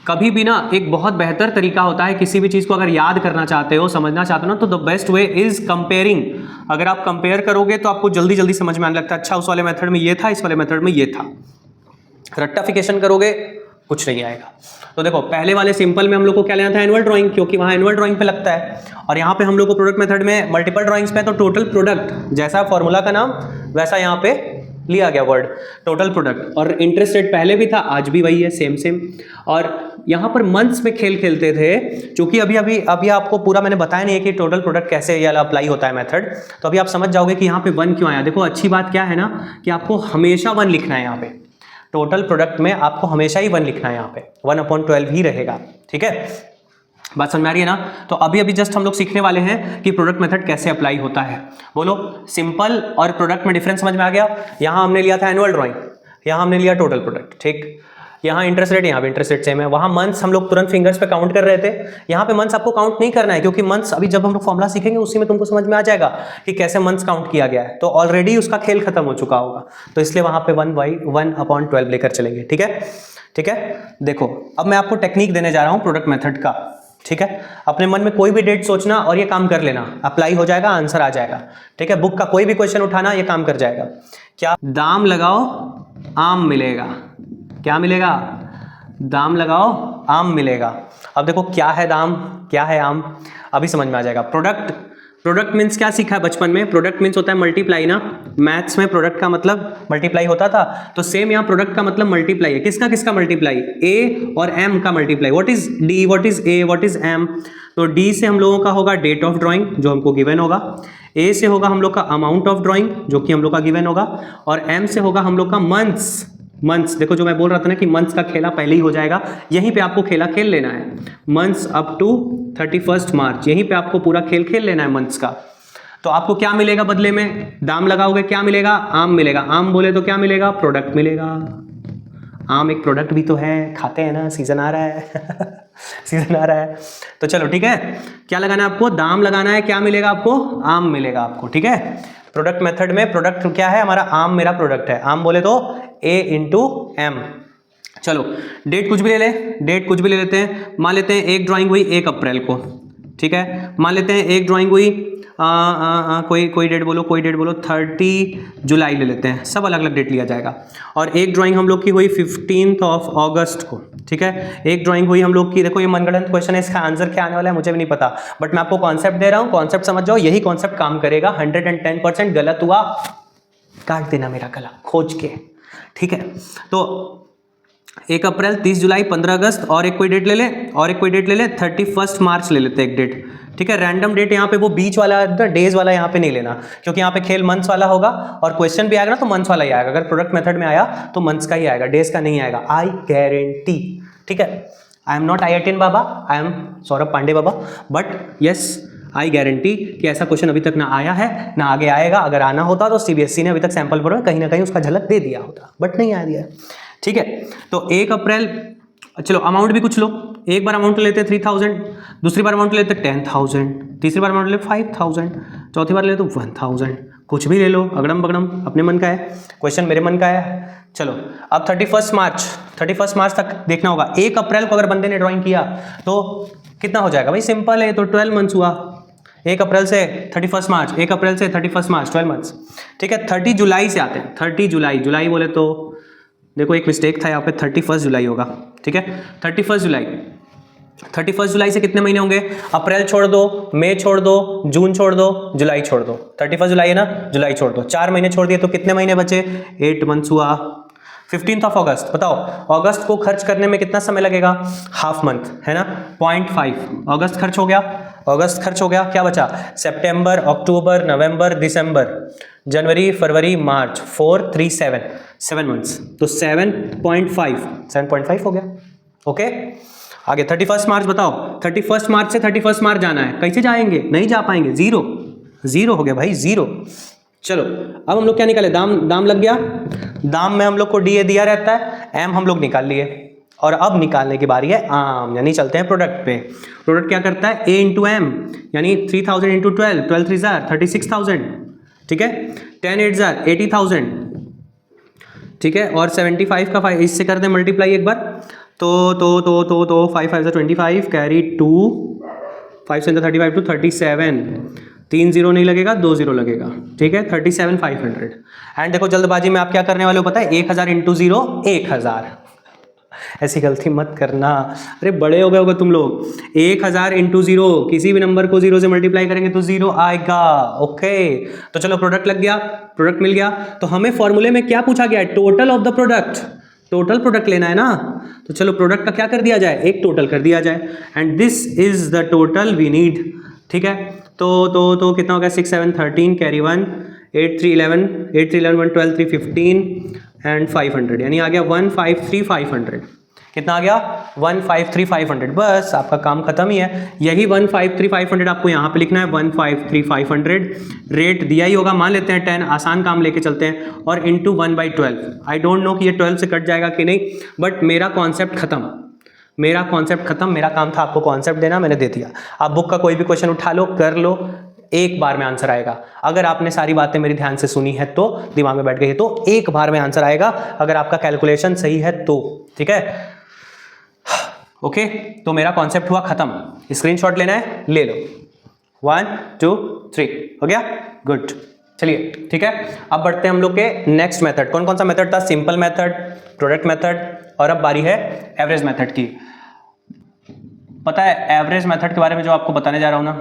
कभी भी ना एक बहुत बेहतर तरीका होता है किसी भी चीज़ को अगर याद करना चाहते हो, समझना चाहते हो ना, तो the best way is comparing. अगर आप कंपेयर करोगे तो आपको जल्दी जल्दी समझ में आने लगता है, अच्छा उस वाले मेथड में ये था, इस वाले मेथड में ये था। रट्टाफिकेशन करोगे कुछ नहीं आएगा। तो देखो पहले वाले सिंपल में हम लोग को क्या लेना था, एनुअल ड्राइंग, क्योंकि वहाँ एनुअल ड्राइंग पे लगता है, और यहाँ पे हम लोग को प्रोडक्ट मेथड में मल्टीपल ड्राइंग्स पे, तो टोटल प्रोडक्ट जैसा फॉर्मूला का नाम वैसा यहाँ पे लिया गया वर्ड टोटल प्रोडक्ट। और इंटरेस्ट रेट पहले भी था, आज भी वही है, सेम सेम। और यहाँ पर मंथ्स में खेल खेलते थे, क्योंकि अभी आपको पूरा मैंने बताया नहीं है कि टोटल प्रोडक्ट कैसे ये अप्लाई होता है मेथड, तो अभी आप समझ जाओगे कि यहाँ पे 1 क्यों आया। देखो अच्छी बात क्या है ना कि आपको हमेशा 1 लिखना है, यहाँ पे टोटल प्रोडक्ट में आपको हमेशा ही 1 लिखना है, यहाँ पे 1/12 ही रहेगा, ठीक है। बात समझ में आ रही है ना? तो अभी अभी जस्ट हम लोग सीखने वाले हैं कि प्रोडक्ट मेथड कैसे अप्लाई होता है। बोलो सिंपल और प्रोडक्ट में डिफरेंस समझ में आ गया। यहाँ हमने लिया था एनुअल ड्राइंग, यहाँ हमने लिया टोटल प्रोडक्ट, ठीक। यहाँ इंटरेस्ट रेट, यहाँ पे इंटरेस्ट रेट सेम है। वहाँ मंथ्स हम लोग तुरंत फिंगर्स पे काउंट कर रहे थे, यहाँ पे मंथ्स आपको काउंट नहीं करना है, क्योंकि मंथ्स अभी जब हम लोग फॉर्मूला सीखेंगे उसी में तुमको समझ में आ जाएगा कि कैसे मंथ्स काउंट किया गया है, तो ऑलरेडी उसका खेल खत्म हो चुका होगा, तो इसलिए वहाँ पे 1/12 लेकर चलेंगे, ठीक है, ठीक है। देखो अब मैं आपको टेक्निक देने जा रहा हूँ प्रोडक्ट मेथड का, ठीक है। अपने मन में कोई भी डेट सोचना और ये काम कर लेना, अप्लाई हो जाएगा, आंसर आ जाएगा, ठीक है। बुक का कोई भी क्वेश्चन उठाना, ये काम कर जाएगा। क्या, दाम लगाओ आम मिलेगा, क्या मिलेगा, दाम लगाओ आम मिलेगा। अब देखो क्या है दाम, क्या है आम, अभी समझ में आ जाएगा। प्रोडक्ट मीन्स क्या सीखा है बचपन में, प्रोडक्ट मीन्स होता है मल्टीप्लाई ना, मैथ्स में प्रोडक्ट का मतलब मल्टीप्लाई होता था, तो सेम यहाँ प्रोडक्ट का मतलब मल्टीप्लाई है। किसका किसका मल्टीप्लाई, ए और एम का multiply. What is D, what is A, what is M. तो डी से हम लोगों का होगा डेट ऑफ ड्राइंग जो हमको गिवन होगा, ए से होगा हम लोग का अमाउंट ऑफ ड्राइंग जो कि हम लोग का गिवन होगा, और एम से होगा हम लोग का मंथ्स। देखो जो मैं बोल रहा था ना कि मंथ्स का खेला पहले ही हो जाएगा, यहीं पे आपको खेला खेल लेना है। मंथ्स अप टू 31 मार्च, यहीं पे आपको पूरा खेल खेल लेना है मंथ्स का। तो आपको क्या मिलेगा बदले में, दाम लगाओगे क्या मिलेगा, आम मिलेगा। आम बोले तो क्या मिलेगा, प्रोडक्ट मिलेगा। आम एक प्रोडक्ट भी तो है, खाते हैं ना, सीजन आ रहा है सीजन आ रहा है। तो चलो ठीक है, क्या लगाना है आपको, दाम लगाना है, क्या मिलेगा आपको, आम मिलेगा आपको, ठीक है। प्रोडक्ट मेथड में प्रोडक्ट क्या है हमारा, आम मेरा प्रोडक्ट है। आम बोले तो ए इंटू एम। चलो डेट कुछ भी ले ले, डेट कुछ भी ले लेते हैं। मान लेते हैं एक ड्राइंग हुई 1 अप्रैल को, ठीक है। मान लेते हैं एक ड्राइंग हुई कोई डेट बोलो, कोई डेट बोलो, 30 जुलाई ले लेते हैं, सब अलग अलग डेट लिया जाएगा। और एक ड्राइंग हम लोग की हुई 15 अगस्त को, ठीक है। एक ड्राइंग हुई हम लोग की, देखो ये मनगढ़ंत क्वेश्चन है, इसका आंसर क्या आने वाला है मुझे भी नहीं पता, बट मैं आपको कॉन्सेप्ट दे रहा हूँ, कॉन्सेप्ट समझ जाओ, यही कॉन्सेप्ट काम करेगा। 110% गलत हुआ काट देना मेरा गला खोज के, ठीक है। तो 1 अप्रैल, 30 जुलाई, 15 अगस्त, और एक कोई डेट ले ले, और एक कोई डेट ले ले, 31 मार्च ले लेते हैं एक डेट, ठीक है। रैंडम डेट यहाँ पे वो बीच वाला डेज वाला यहाँ पे नहीं लेना, क्योंकि यहाँ पे खेल मंथ्स वाला होगा, और क्वेश्चन भी आएगा ना तो मंथ्स वाला ही आएगा। अगर प्रोडक्ट मेथड में आया तो मंथ्स का ही आएगा, डेज का नहीं आएगा, आई गारंटी, ठीक है। आई एम नॉट IITian बाबा, आई एम सौरभ पांडे बाबा, बट यस आई गारंटी कि ऐसा क्वेश्चन अभी तक ना आया है ना आगे आएगा। अगर आना होता तो CBSE ने अभी तक सैंपल बोर्ड में कहीं ना कहीं उसका झलक दे दिया होता, बट नहीं आ दिया, ठीक है। तो 1 अप्रैल, चलो अमाउंट भी कुछ लो, एक बार अमाउंट लेते हैं 3000, दूसरी बार अमाउंट लेते हैं 10,000, तीसरी बार अमाउंट ले 5,000, चौथी बार ले तो 1,000, कुछ भी ले लो, अगड़म बगड़म, अपने मन का है, क्वेश्चन मेरे मन का है। चलो अब 31 मार्च तक देखना होगा। 1 अप्रैल को अगर बंदे ने ड्राइंग किया तो कितना हो जाएगा भाई, सिंपल है, तो 12 मंथ्स हुआ। 1 अप्रैल से 31 मार्च, 1 अप्रैल से 31 मार्च, 12 मंथ्स, ठीक है। 30 जुलाई से आते हैं, 30 जुलाई बोले तो देखो एक मिस्टेक था यहाँ पे, 31 जुलाई होगा, ठीक है। 31 जुलाई, 31 जुलाई से कितने महीने होंगे? अप्रैल छोड़ दो, मई छोड़ दो, जून छोड़ दो, जुलाई छोड़ दो। 31 जुलाई है ना, जुलाई छोड़ दो, 4 महीने छोड़ दिए तो कितने महीने बचे? 8 मंथ्स हुआ। 15 अगस्त, बताओ अगस्त को खर्च करने में कितना समय लगेगा? हाफ मंथ है ना, 0.5 अगस्त खर्च हो गया। अगस्त खर्च हो गया, क्या बचा? सितंबर, अक्टूबर, नवंबर, दिसंबर, जनवरी, फरवरी, मार्च, 4, 3, 7 मंथ्स, तो 7.5 हो गया। ओके, आगे 31 मार्च बताओ, 31 मार्च से 31 मार्च जाना है, कैसे जाएंगे? नहीं जा पाएंगे, जीरो हो गया भाई, जीरो। चलो अब हम लोग क्या निकाले? दाम लग गया। दाम में हम लोग को डीए दिया रहता है, एम हम लोग निकाल लिए, और अब निकालने की बारी है आम, यानी चलते हैं प्रोडक्ट पे। प्रोडक्ट क्या करता है? ए इंटू एम, यानी 3000 इंटू 12, 12 3 36,000, ठीक है, 10 8 80,000, ठीक है, और 75 का 5 इससे कर दें मल्टीप्लाई एक बार, तो 5 5 25, कैरी 2, 5 से 35 टू 37, 3 0 नहीं लगेगा, 2 0 लगेगा, ठीक है, 37,500। एंड देखो जल्दबाजी में आप क्या करने वाले हो पता है? 1000 इंटू 0 1000, ऐसी गलती मत करना, अरे बड़े हो गए होगे तुम लोग। 1000 इंटू 0, किसी भी नंबर को 0 से मल्टीप्लाई करेंगे तो 0 आएगा। ओके, तो चलो प्रोडक्ट लग गया, प्रोडक्ट मिल गया। तो हमें फॉर्मूले में क्या पूछा गया है? Total of the product, total product लेना है ना, तो चलो प्रोडक्ट का क्या कर दिया जाए? एक टोटल कर दिया जाए, and this is the total we need, ठीक है। तो कितना हो गया? 6 7 13, कैरी 1, 8 3 11, 8 3 11 1 12 3 15 एंड 500, यानी आ गया 153,500। कितना आ गया? 153,500। बस आपका काम खत्म ही है। यही 153,500 आपको यहाँ पे लिखना है, 153,500। रेट दिया ही होगा, मान लेते हैं 10, आसान काम लेके चलते हैं, और इंटू 1/12। आई डोंट नो कि ये 12 से कट जाएगा कि नहीं, बट मेरा कॉन्सेप्ट खत्म, मेरा कॉन्सेप्ट खत्म। मेरा काम था आपको कॉन्सेप्ट देना, मैंने दे दिया। आप बुक का कोई भी क्वेश्चन उठा लो, कर लो, एक बार में आंसर आएगा। अगर आपने सारी बातें मेरी ध्यान से सुनी है तो, दिमाग में बैठ गई है तो, एक बार में आंसर आएगा, अगर आपका कैलकुलेशन सही है तो, ठीक है। ओके, तो मेरा कॉन्सेप्ट हुआ खत्म। स्क्रीनशॉट लेना है, ले लो। 1 2 3 हो गया, गुड। चलिए ठीक है, अब बढ़ते हैं हम लोग के नेक्स्ट मेथड। कौन कौन सा मेथड था? सिंपल मेथड, प्रोडक्ट मेथड, और अब बारी है एवरेज मेथड की। पता है एवरेज मेथड के बारे में जो आपको बताने जा रहा हूं ना,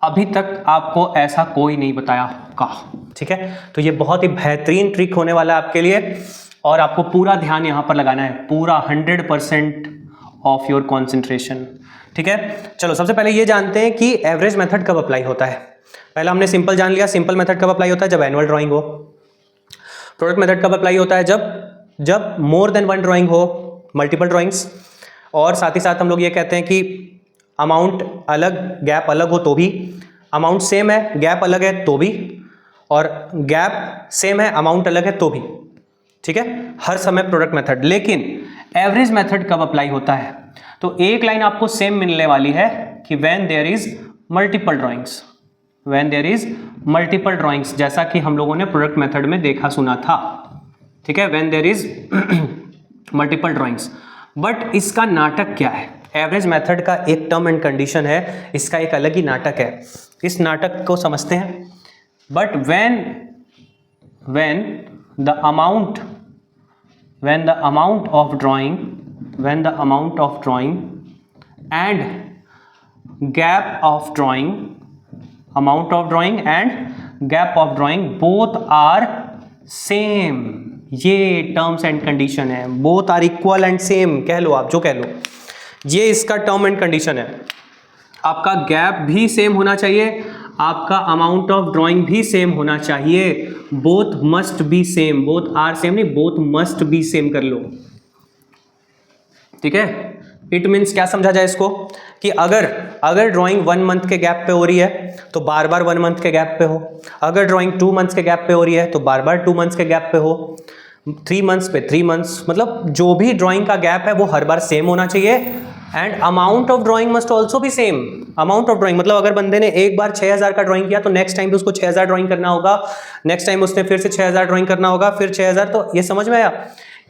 अभी तक आपको ऐसा कोई नहीं बताया का, ठीक है। तो ये बहुत ही बेहतरीन ट्रिक होने वाला है आपके लिए, और आपको पूरा ध्यान यहां पर लगाना है, पूरा 100% ऑफ योर कॉन्सेंट्रेशन, ठीक है। चलो सबसे पहले ये जानते हैं कि एवरेज मेथड कब अप्लाई होता है। पहला हमने सिंपल जान लिया, सिंपल मेथड कब अप्लाई होता है? जब एनुअल ड्राइंग हो। प्रोडक्ट मेथड कब अप्लाई होता है? जब मोर देन 1 ड्राइंग हो, मल्टीपल ड्राइंग्स, और साथ ही साथ हम लोग ये कहते हैं कि अमाउंट अलग, गैप अलग हो तो भी, अमाउंट सेम है, गैप अलग है तो भी, और गैप सेम है, अमाउंट अलग है तो भी, ठीक है, हर समय प्रोडक्ट मेथड। लेकिन एवरेज मेथड कब अप्लाई होता है? तो एक लाइन आपको सेम मिलने वाली है कि when there is multiple drawings, when there is multiple drawings, जैसा कि हम लोगों ने प्रोडक्ट मेथड में देखा सुना था, ठीक है, when there is multiple drawings. But इसका नाटक क्या है? एवरेज मेथड का एक टर्म एंड कंडीशन है, इसका एक अलग ही नाटक है, इस नाटक को समझते हैं। But when the amount of drawing and gap of drawing, amount of drawing and gap of drawing both are same, ये टर्म्स एंड कंडीशन है, both are equal and same, कह लो आप जो कह लो, ये इसका टर्म एंड कंडीशन है। आपका गैप भी सेम होना चाहिए, आपका अमाउंट ऑफ ड्राइंग भी सेम होना चाहिए, both must be same, both are same नहीं, बोथ मस्ट बी सेम कर लो, ठीक है। इट मीन्स क्या समझा जाए इसको, कि अगर ड्राइंग 1 मंथ के गैप पे हो रही है तो बार बार 1 मंथ के गैप पे हो, अगर ड्राइंग 2 मंथ्स के गैप पे हो रही है तो बार बार 2 मंथ्स के गैप पे हो, 3 मंथ्स पे 3 मंथ्स, मतलब जो भी ड्राइंग का गैप है वो हर बार सेम होना चाहिए। And amount of drawing must also भी सेम। अमाउंट ऑफ ड्राइंग मतलब अगर बंदे ने एक बार 6000 का ड्राइंग किया तो नेक्स्ट टाइम भी उसको 6000 ड्राइंग करना होगा, नेक्स्ट टाइम उसने फिर से 6000 ड्राइंग करना होगा, फिर 6000। तो ये समझ में आया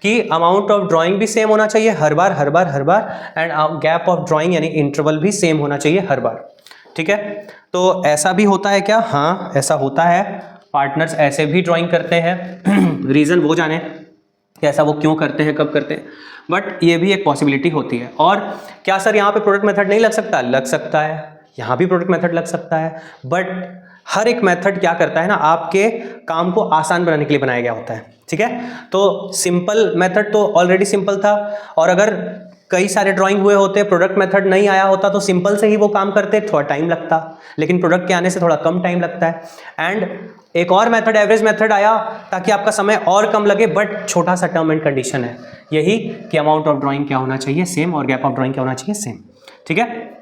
कि अमाउंट ऑफ ड्राइंग भी सेम होना चाहिए हर बार, एंड गैप ऑफ ड्राइंग यानी इंटरवल भी सेम होना चाहिए हर बार, ठीक है। तो ऐसा भी होता है क्या? हाँ ऐसा होता है, पार्टनर्स ऐसे भी ड्राइंग करते हैं रीजन वो जाने, कि ऐसा वो क्यों करते हैं, कब करते हैं, बट ये भी एक पॉसिबिलिटी होती है। और क्या सर यहाँ पे प्रोडक्ट मेथड नहीं लग सकता? लग सकता है, यहाँ भी प्रोडक्ट मेथड लग सकता है, बट हर एक मेथड क्या करता है ना, आपके काम को आसान बनाने के लिए बनाया गया होता है, ठीक है। तो सिंपल मेथड तो ऑलरेडी सिंपल था, और अगर कई सारे ड्राइंग हुए होते, प्रोडक्ट मेथड नहीं आया होता तो सिंपल से ही वो काम करते, थोड़ा टाइम लगता, लेकिन प्रोडक्ट के आने से थोड़ा कम टाइम लगता है। एंड एक और मेथड एवरेज मेथड आया ताकि आपका समय और कम लगे, बट छोटा सा टर्म एंड कंडीशन है यही कि अमाउंट ऑफ ड्राइंग क्या होना चाहिए, सेम, और गैप ऑफ ड्राइंग क्या होना चाहिए, सेम, ठीक है।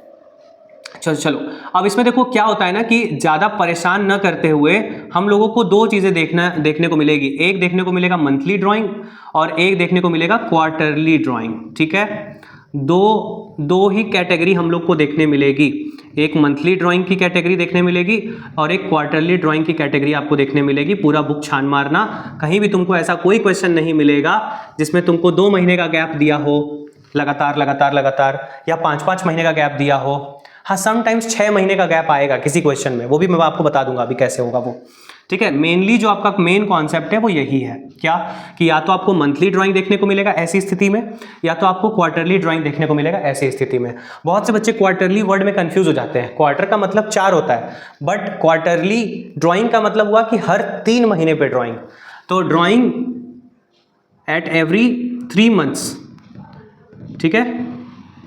चलो अब इसमें देखो क्या होता है ना कि ज़्यादा परेशान न करते हुए हम लोगों को दो चीज़ें देखने को मिलेगी। एक देखने को मिलेगा मंथली ड्राइंग, और एक देखने को मिलेगा क्वार्टरली ड्राइंग, ठीक है। दो ही कैटेगरी हम लोग को देखने मिलेगी, एक मंथली ड्राइंग की कैटेगरी देखने मिलेगी और एक क्वार्टरली ड्राइंग की कैटेगरी आपको देखने मिलेगी। पूरा बुक छान मारना, कहीं भी तुमको ऐसा कोई क्वेश्चन नहीं मिलेगा जिसमें तुमको 2 महीने का गैप दिया हो लगातार, या 5-5 महीने का गैप दिया हो। हाँ, समटाइम्स 6 महीने का गैप आएगा किसी क्वेश्चन में, वो भी मैं आपको बता दूंगा अभी कैसे होगा वो, ठीक है। मेनली जो आपका मेन कॉन्सेप्ट है वो यही है, क्या कि या तो आपको मंथली ड्राइंग देखने को मिलेगा ऐसी स्थिति में, या तो आपको क्वार्टरली ड्राइंग देखने को मिलेगा ऐसी स्थिति में। बहुत से बच्चे क्वार्टरली वर्ड में कंफ्यूज हो जाते हैं। क्वार्टर का मतलब 4 होता है, बट क्वार्टरली ड्राइंग का मतलब हुआ कि हर 3 महीने पे ड्राइंग। तो ड्राइंग एट एवरी 3 मंथ्स, ठीक है,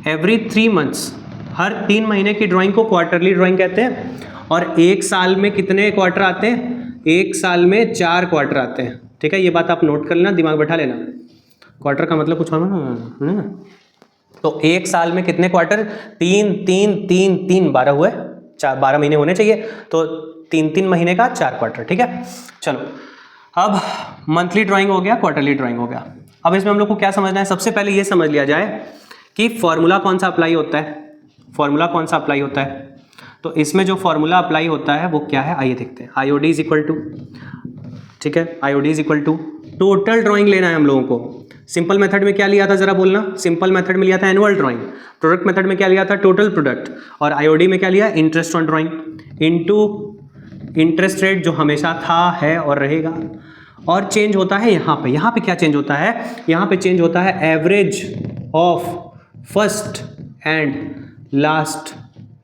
एवरी 3 मंथ्स, हर 3 महीने की ड्राइंग को क्वार्टरली ड्राइंग कहते हैं। और एक साल में कितने क्वार्टर आते हैं? एक साल में 4 क्वार्टर आते हैं, ठीक है। ये बात आप नोट कर लेना, दिमाग बैठा लेना। क्वार्टर का मतलब कुछ और ना, तो एक साल में कितने क्वार्टर? 3 3 3 3 12 हुए, 12 महीने होने चाहिए, तो 3 महीने का 4 क्वार्टर, ठीक है। चलो अब मंथली ड्राइंग हो गया, क्वार्टरली ड्राइंग हो गया। अब इसमें हम लोग को क्या समझना है? सबसे पहले ये समझ लिया जाए कि फॉर्मूला कौन सा अप्लाई होता है। फॉर्मूला कौन सा अप्लाई होता है? तो इसमें जो फॉर्मूला अप्लाई होता है वो क्या है, आइए देखते हैं। आईओडी इज इक्वल टू, ठीक है, IOD is equal to total drawing लेना है हम लोगों को। सिंपल मेथड में क्या लिया था जरा बोलना? सिंपल मेथड में लिया था एनुअल ड्राइंग। प्रोडक्ट मेथड में क्या लिया था? Total product. और आईओडी में क्या लिया? Interest on drawing into interest rate, जो हमेशा था, है और रहेगा। और चेंज होता है यहाँ पे क्या चेंज होता है? यहाँ पे चेंज होता है average of first and last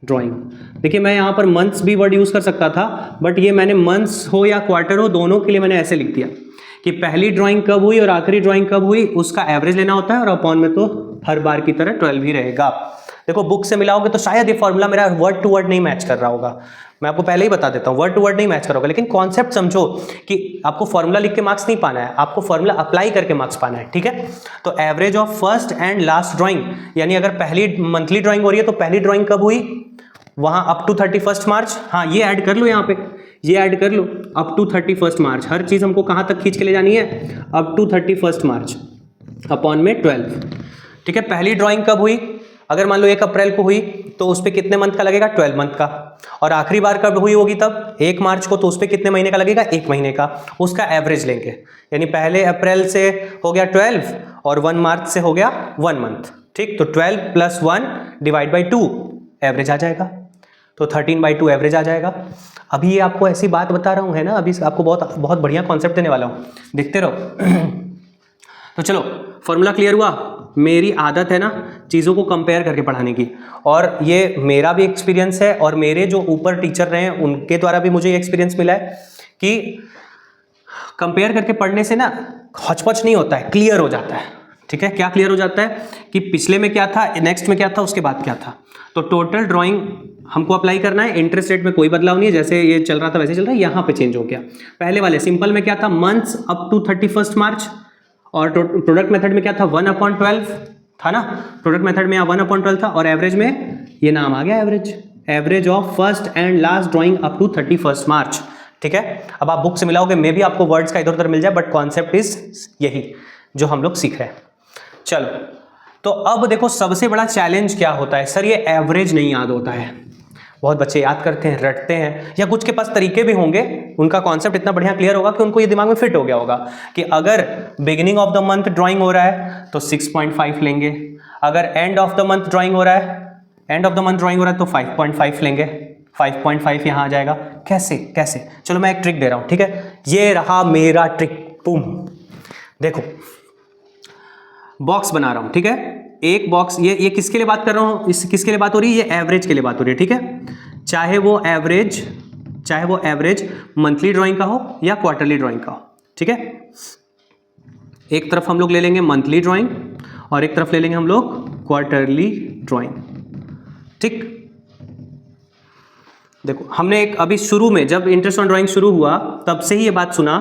drawing. देखिए मैं यहाँ पर मंथ्स भी वर्ड यूज़ कर सकता था, बट ये मैंने मंथ्स हो या क्वार्टर हो, दोनों के लिए मैंने ऐसे लिख दिया कि पहली ड्राइंग कब हुई और आखिरी ड्राइंग कब हुई उसका एवरेज लेना होता है, और अपॉन में तो हर बार की तरह 12 ही रहेगा। देखो बुक से मिलाओगे तो शायद ये फॉर्मूला मेरा वर्ड टू वर्ड नहीं मैच कर रहा होगा, मैं आपको पहले ही बता देता हूँ, वर्ड टू वर्ड नहीं मैच कर होगा, लेकिन कॉन्सेप्ट समझो कि आपको फॉर्मूला लिख के मार्क्स नहीं पाना है, आपको फॉर्मूला अप्लाई करके मार्क्स पाना है, ठीक है। तो average of first and last drawing, यानी अगर पहली मंथली ड्राइंग हो रही है तो पहली ड्राइंग कब हुई, वहां अप टू 31 मार्च। हाँ ये ऐड कर लो, यहाँ पे ये ऐड कर लो, अप टू 31 मार्च। हर चीज हमको कहाँ तक खींच के ले जानी है? अप टू 31 मार्च अपॉन में 12, ठीक है। पहली ड्राइंग कब हुई? अगर मान लो 1 अप्रैल को हुई तो उस पर कितने मंथ का लगेगा? 12 मंथ का। और आखिरी बार कब हुई होगी? तब 1 मार्च को, तो उस पर कितने महीने का लगेगा? 1 महीने का। उसका एवरेज लेंगे, यानी पहले अप्रैल से हो गया 12 और 1 मार्च से हो गया 1 मंथ, ठीक। तो 12 + 1 डिवाइड बाई 2 एवरेज आ जाएगा, तो 13/2 एवरेज आ जाएगा। अभी ये आपको ऐसी बात बता रहा हूँ है ना, अभी आपको बहुत बहुत बढ़िया कॉन्सेप्ट देने वाला हूँ, देखते रहो। तो चलो फॉर्मूला क्लियर हुआ। मेरी आदत है ना चीज़ों को कंपेयर करके पढ़ाने की, और ये मेरा भी एक्सपीरियंस है और मेरे जो ऊपर टीचर रहे हैं उनके द्वारा भी मुझे एक्सपीरियंस मिला है कि कंपेयर करके पढ़ने से ना हौच-पौच नहीं होता है, क्लियर हो जाता है, ठीक है। क्या क्लियर हो जाता है कि पिछले में क्या था, नेक्स्ट में क्या था, उसके बाद क्या था। तो टोटल ड्राइंग हमको अप्लाई करना है, इंटरेस्ट रेट में कोई बदलाव नहीं है, जैसे ये चल रहा था वैसे चल रहा है, यहाँ पे चेंज हो गया। पहले वाले सिंपल में क्या था? मंथ्स अप टू 31 मार्च, और प्रोडक्ट मेथड में क्या था? 1/12 था ना, प्रोडक्ट मेथड में यहाँ 1/12 था, और एवरेज में ये नाम आ गया average, average of first and last drawing up to 31 March, ठीक है। अब आप बुक से मिलाओगे, मे भी आपको वर्ड्स का इधर उधर मिल जाए, बट कॉन्सेप्ट इज यही जो हम लोग सीख रहे हैं। चलो तो अब देखो सबसे बड़ा चैलेंज क्या होता है? सर ये एवरेज नहीं याद होता है। बहुत बच्चे याद करते हैं, रटते हैं, या कुछ के पास तरीके भी होंगे, उनका कॉन्सेप्ट इतना बढ़िया क्लियर होगा कि उनको ये दिमाग में फिट हो गया होगा कि अगर beginning of the month drawing हो रहा है तो 6.5 लेंगे, अगर end of the month drawing हो रहा है, तो 5.5 लेंगे, 5.5 यहाँ आ जाएगा। कैसे? चलो मैं एक ट्रिक दे रहा हूँ, ठीक है। ये रहा मेरा ट्रिक, बूम। देखो बॉक्स बना रहा हूं, ठीक है, एक बॉक्स, ये किसके लिए बात कर रहा हूं, इस किसके लिए बात हो रही है, ये एवरेज के लिए बात हो रही है, ठीक है, चाहे वो एवरेज मंथली ड्राइंग का हो या क्वार्टरली ड्राइंग का हो, ठीक है। एक तरफ हम लोग ले लेंगे मंथली ड्राइंग और एक तरफ ले लेंगे हम लोग क्वार्टरली ड्राइंग, ठीक। देखो हमने एक अभी शुरू में जब इंटरेस्ट ऑन ड्राइंग शुरू हुआ तब से ही ये बात सुना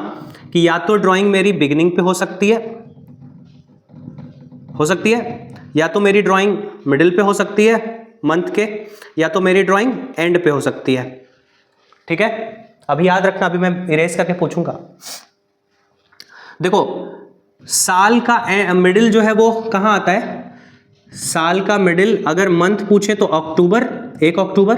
कि या तो ड्राइंग मेरी बिगिनिंग पे हो सकती है, या तो मेरी ड्राइंग मिडिल पे हो सकती है मंथ के, या तो मेरी ड्राइंग एंड पे हो सकती है, ठीक है। अभी याद रखना, अभी मैं इरेज करके पूछूंगा। देखो साल का मिडिल जो है वो कहाँ आता है, साल का मिडिल अगर मंथ पूछे तो October, 1 October,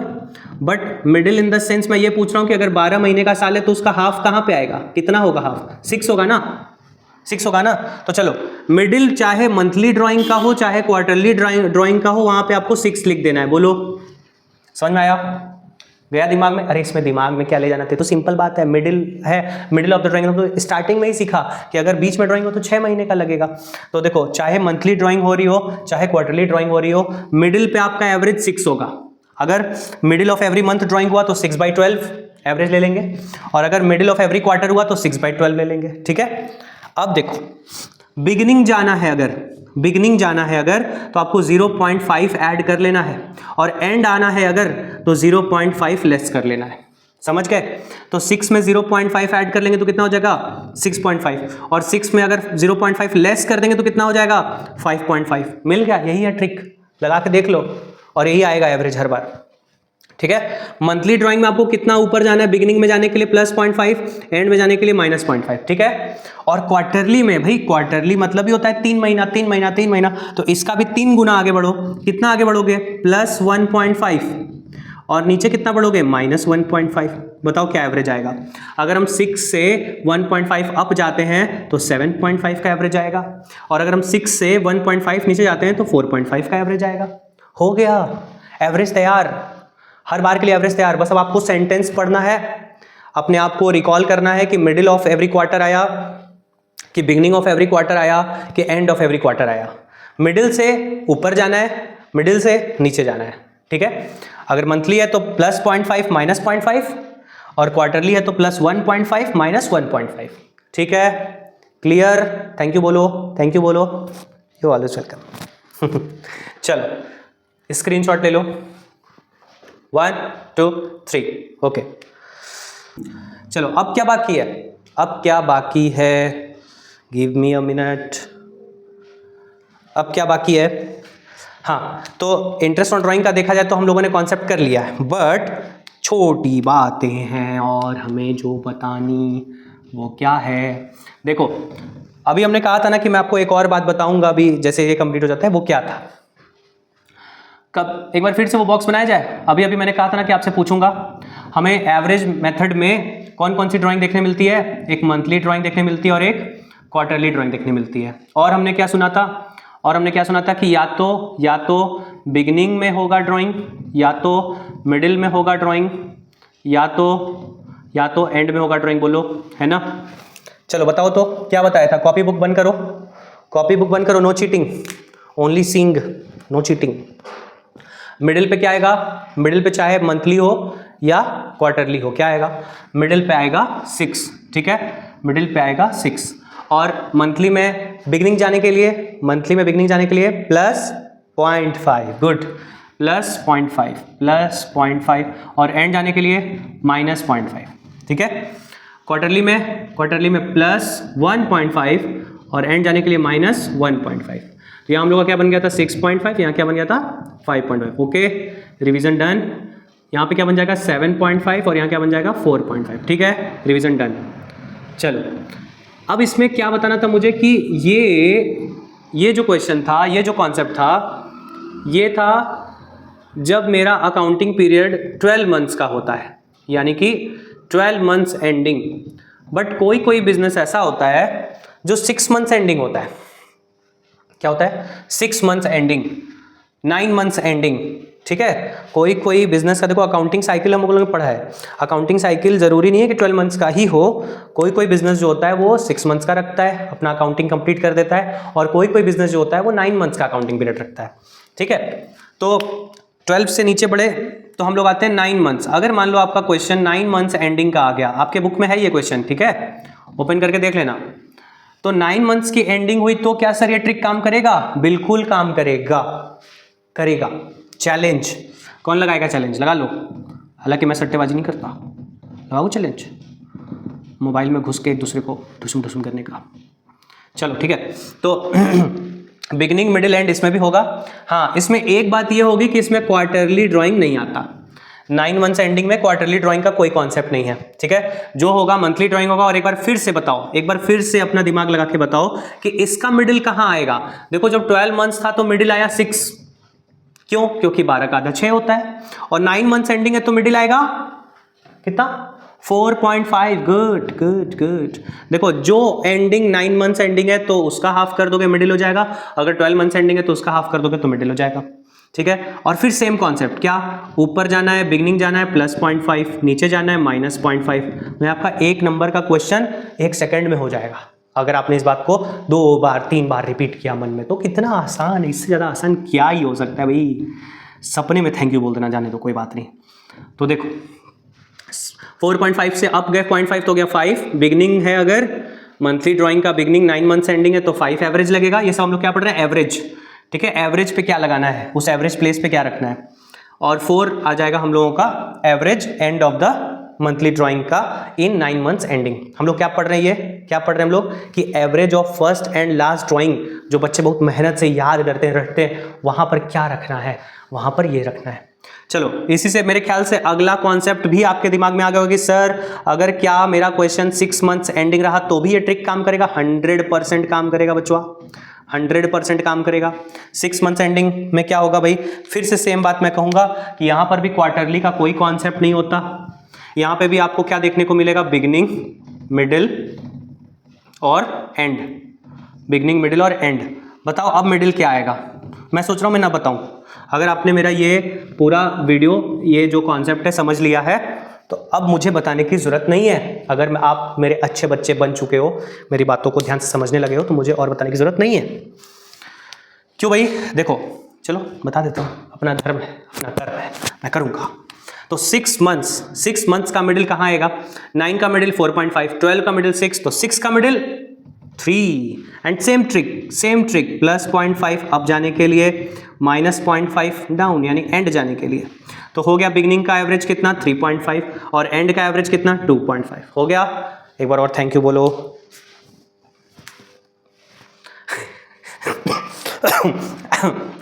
but middle in the sense मैं ये पूछ रहा हूं कि अगर 12 महीने का साल है तो उसका हाफ कहां पे आएगा, कितना होगा हाफ, 6 होगा ना, 6 होगा ना। तो चलो मिडिल चाहे मंथली ड्राइंग का हो चाहे क्वार्टरली ड्राइंग का हो, वहां पे आपको 6 लिख देना है। बोलो समझ में आया, गया दिमाग में? अरे इसमें दिमाग में क्या ले जाना थे, तो सिंपल बात है, मिडिल है, मिडिल ऑफ द ड्राइंग, तो स्टार्टिंग में ही सीखा कि अगर बीच में ड्राइंग हो तो 6 महीने का लगेगा। तो देखो चाहे मंथली ड्राइंग हो रही हो चाहे क्वार्टरली ड्राइंग हो रही हो, मिडिल पे आपका एवरेज 6 होगा। अगर middle of every month drawing हुआ तो 6/12 एवरेज ले लेंगे, और अगर मिडिल ऑफ एवरी क्वार्टर हुआ तो 6/12 ले लेंगे, ठीक है। अब देखो बिगिनिंग जाना है अगर तो आपको 0.5 ऐड कर लेना है, और एंड आना है अगर तो 0.5 लेस कर लेना है, समझ गए। तो 6 में 0.5 ऐड कर लेंगे तो कितना हो जाएगा 6.5, और 6 में अगर 0.5 लेस कर देंगे तो कितना हो जाएगा 5.5। मिल गया, यही है ट्रिक, लगा के देख लो और यही आएगा एवरेज हर बार, ठीक है। मंथली ड्राइंग में आपको कितना ऊपर जाना है, बिगिनिंग में जाने के लिए +0.5, एंड में जाने के लिए -0.5, ठीक है। और क्वार्टरली में, भाई क्वार्टरली मतलब ही होता है 3 महीना, तो इसका भी 3 गुना आगे बढ़ो। कितना आगे बढ़ोगे, +1.5, और नीचे कितना बढ़ोगे -1.5। बताओ क्या एवरेज आएगा। अगर हम 6 से 1.5 अप जाते हैं तो 7.5 का एवरेज आएगा, और अगर हम 6 से 1.5 नीचे जाते हैं तो 4.5 का एवरेज आएगा। हो गया एवरेज तैयार, हर बार के लिए एवरेज तैयार। बस अब आपको सेंटेंस पढ़ना है, अपने आप को रिकॉल करना है कि मिडिल ऑफ एवरी क्वार्टर आया, कि बिगिनिंग ऑफ एवरी क्वार्टर आया, कि एंड ऑफ एवरी क्वार्टर आया। मिडिल से ऊपर जाना है, मिडिल से नीचे जाना है, ठीक है। अगर मंथली है तो +0.5 -0.5, और क्वार्टरली है तो +1.5 -1.5, ठीक है। क्लियर? थैंक यू बोलो, थैंक यू बोलो, यू ऑलवेज वेलकम। चलो स्क्रीनशॉट ले लो, 1 2 3, ओके। चलो अब क्या बाकी है, गिव मी अ मिनट। अब क्या बाकी है, हाँ, तो इंटरेस्ट ऑन ड्राइंग का देखा जाए तो हम लोगों ने कॉन्सेप्ट कर लिया है, बट छोटी बातें हैं और हमें जो बतानी वो क्या है। देखो अभी हमने कहा था ना कि मैं आपको एक और बात बताऊंगा अभी जैसे ये कंप्लीट हो जाता है, वो क्या था, कब एक बार फिर से वो बॉक्स बनाया जाए। अभी मैंने कहा था ना कि आपसे पूछूंगा, हमें एवरेज मेथड में कौन कौन सी ड्राइंग देखने मिलती है, एक मंथली ड्राइंग देखने मिलती है और एक क्वार्टरली ड्राइंग देखने मिलती है। और हमने क्या सुना था कि या तो बिगिनिंग में होगा ड्राइंग, या तो मिडिल में होगा ड्राइंग, या तो एंड में होगा ड्राइंग। बोलो है ना। चलो बताओ तो क्या बताया था। कॉपी बुक बंद करो, no cheating, only seeing, no cheating. Middle पे क्या आएगा, मिडिल पे चाहे मंथली हो या क्वार्टरली हो, क्या आएगा, मिडिल पे आएगा 6, ठीक है, मिडिल पे आएगा 6। और मंथली में बिगिनिंग जाने के लिए +0.5, गुड, +0.5 और एंड जाने के लिए -0.5, ठीक है। क्वार्टरली में +1.5 और एंड जाने के लिए -1.5। तो यहाँ हम लोग का क्या बन गया था 6.5, यहाँ क्या बन गया था 5.5, ओके, रिवीजन डन। यहाँ पे क्या बन जाएगा 7.5 और यहाँ क्या बन जाएगा 4.5, ठीक है, रिवीजन डन। चलो अब इसमें क्या बताना था मुझे कि ये जो क्वेश्चन था, ये जो कॉन्सेप्ट था, ये था जब मेरा अकाउंटिंग पीरियड 12 मंथ्स का होता है, यानी कि 12 मंथ्स एंडिंग। बट कोई बिजनेस ऐसा होता है जो 6 मंथ्स एंडिंग होता है। क्या होता है 6 मंथ्स एंडिंग, 9 मंथ्स एंडिंग, ठीक है। कोई कोई बिजनेस का, देखो अकाउंटिंग साइकिल हम लोगों ने पढ़ा है, अकाउंटिंग साइकिल जरूरी नहीं है कि 12 मंथ्स का ही हो, कोई कोई बिजनेस जो होता है वो 6 मंथ्स का रखता है, अपना अकाउंटिंग कंप्लीट कर देता है, और कोई कोई बिजनेस जो होता है वो 9 मंथ्स का अकाउंटिंग पीरियड रखता है। ठीक है, तो 12 से नीचे बढ़े तो हम लोग आते हैं 9 मंथ्स। अगर मान लो आपका क्वेश्चन 9 मंथ्स एंडिंग का आ गया, आपके बुक में है ये क्वेश्चन, ठीक है, ओपन करके देख लेना। तो 9 मंथ्स की एंडिंग हुई तो क्या सर ये ट्रिक काम करेगा? बिल्कुल काम करेगा, करेगा। चैलेंज कौन लगाएगा? चैलेंज लगा लो। हालांकि मैं सट्टेबाजी नहीं करता, लगाओ चैलेंज, मोबाइल में घुस के एक दूसरे को ठुसुम ठुसुम करने का। चलो ठीक है, तो बिगिनिंग मिडिल एंड इसमें भी होगा। हाँ, इसमें एक बात ये होगी कि इसमें क्वार्टरली ड्राइंग नहीं आता। 9 मंथ्स एंडिंग में क्वार्टरली ड्राइंग का कोई कॉन्सेप्ट नहीं है। ठीक है, जो होगा मंथली ड्राइंग होगा। और एक बार फिर से बताओ, एक बार फिर से अपना दिमाग लगा के बताओ कि इसका मिडिल कहाँ आएगा। देखो जब 12 मंथ्स था तो मिडिल आया 6, क्यों? क्योंकि 12 का आधा 6 होता है, और 9 मंथ्स एंडिंग है तो मिडिल आएगा कितना? 4.5। Good good good. देखो जो एंडिंग 9 मंथ्स एंडिंग है तो उसका हाफ कर दोगे मिडिल हो जाएगा, अगर 12 मंथ्स एंडिंग है तो उसका हाफ कर दोगे तो मिडिल हो जाएगा। ठीक है, और फिर सेम कॉन्सेप्ट, क्या ऊपर जाना है बिगिनिंग जाना है +0.5, नीचे जाना है -0.5। मैं आपका 1 नंबर का क्वेश्चन 1 सेकेंड में हो जाएगा अगर आपने इस बात को 2 बार 3 बार रिपीट किया मन में। तो कितना आसान है, इससे ज़्यादा आसान क्या ही हो सकता है भाई। सपने में थैंक यू बोल देना, जाने दो कोई बात नहीं। तो देखो 4.5 से अप गए 0.5 तो हो गया 5। बिगिनिंग है, अगर मंथली ड्राइंग का बिगिनिंग 9 मंथ्स एंडिंग है तो 5 एवरेज लगेगा। ये सब हम लोग क्या पढ़ रहे हैं? एवरेज। ठीक है, एवरेज पे क्या लगाना है, उस एवरेज प्लेस पे क्या रखना है। और 4 आ जाएगा हम लोगों का average end of the monthly drawing का इन 9 मंथ्स एंडिंग। हम लोग क्या पढ़ रहे हैं, ये क्या पढ़ रहे हैं हम लोग कि average of first and last drawing, जो बच्चे बहुत मेहनत से याद करते हैं रखते हैं, वहां पर क्या रखना है, वहां पर ये रखना है। चलो, इसी से मेरे ख्याल से अगला कॉन्सेप्ट भी आपके दिमाग में आ गया होगा कि सर अगर क्या मेरा क्वेश्चन 6 मंथ्स एंडिंग रहा तो भी ये ट्रिक काम करेगा? 100% काम करेगा बच्चों, 100% काम करेगा। 6 मंथ्स एंडिंग में क्या होगा भाई? फिर से सेम बात मैं कहूंगा कि यहां पर भी क्वार्टरली का कोई कॉन्सेप्ट नहीं होता। यहां पे भी आपको क्या देखने को मिलेगा? बिगिनिंग मिडिल और एंड, बिगिनिंग मिडिल और एंड। बताओ अब मिडिल क्या आएगा? मैं सोच रहा हूं मैं ना बताऊं। अगर आपने मेरा ये पूरा वीडियो, ये जो कॉन्सेप्ट है समझ लिया है तो अब मुझे बताने की जरूरत नहीं है। अगर आप मेरे अच्छे बच्चे बन चुके हो, मेरी बातों को ध्यान से समझने लगे हो, तो मुझे और बताने की जरूरत नहीं है। क्यों भाई? देखो चलो बता देता हूँ, अपना धर्म है, अपना कर्म है, मैं करूँगा। तो 6 मंथ्स का मिडिल कहाँ आएगा? 9 का मिडिल 4.5, 12 का मिडिल 6, तो 6 का middle 3। And same trick +0.5 up जाने के लिए, -0.5 डाउन यानी एंड जाने के लिए। तो हो गया बिगिनिंग का एवरेज कितना? 3.5 और एंड का एवरेज कितना? 2.5 हो गया। एक बार और थैंक यू बोलो।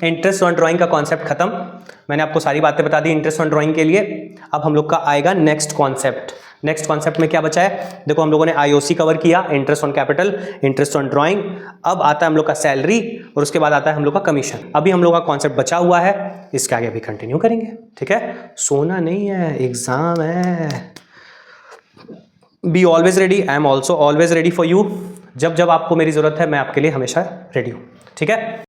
इंटरेस्ट ऑन ड्राइंग का कॉन्सेप्ट खत्म, मैंने आपको सारी बातें बता दी इंटरेस्ट ऑन ड्राइंग के लिए। अब हम लोग का आएगा नेक्स्ट कॉन्सेप्ट। नेक्स्ट कॉन्सेप्ट में क्या बचा है? देखो हम लोगों ने आईओसी कवर किया, interest on capital, interest on drawing. अब आता है हम लोग का सैलरी और उसके बाद आता है हम लोग का कमीशन। अभी हम लोग का कॉन्सेप्ट बचा हुआ है, इसके आगे अभी कंटिन्यू करेंगे। ठीक है, सोना नहीं है, एग्जाम है। Be always ready, I am also always ready for you. जब जब आपको मेरी जरूरत है मैं आपके लिए हमेशा रेडी हूँ। ठीक है।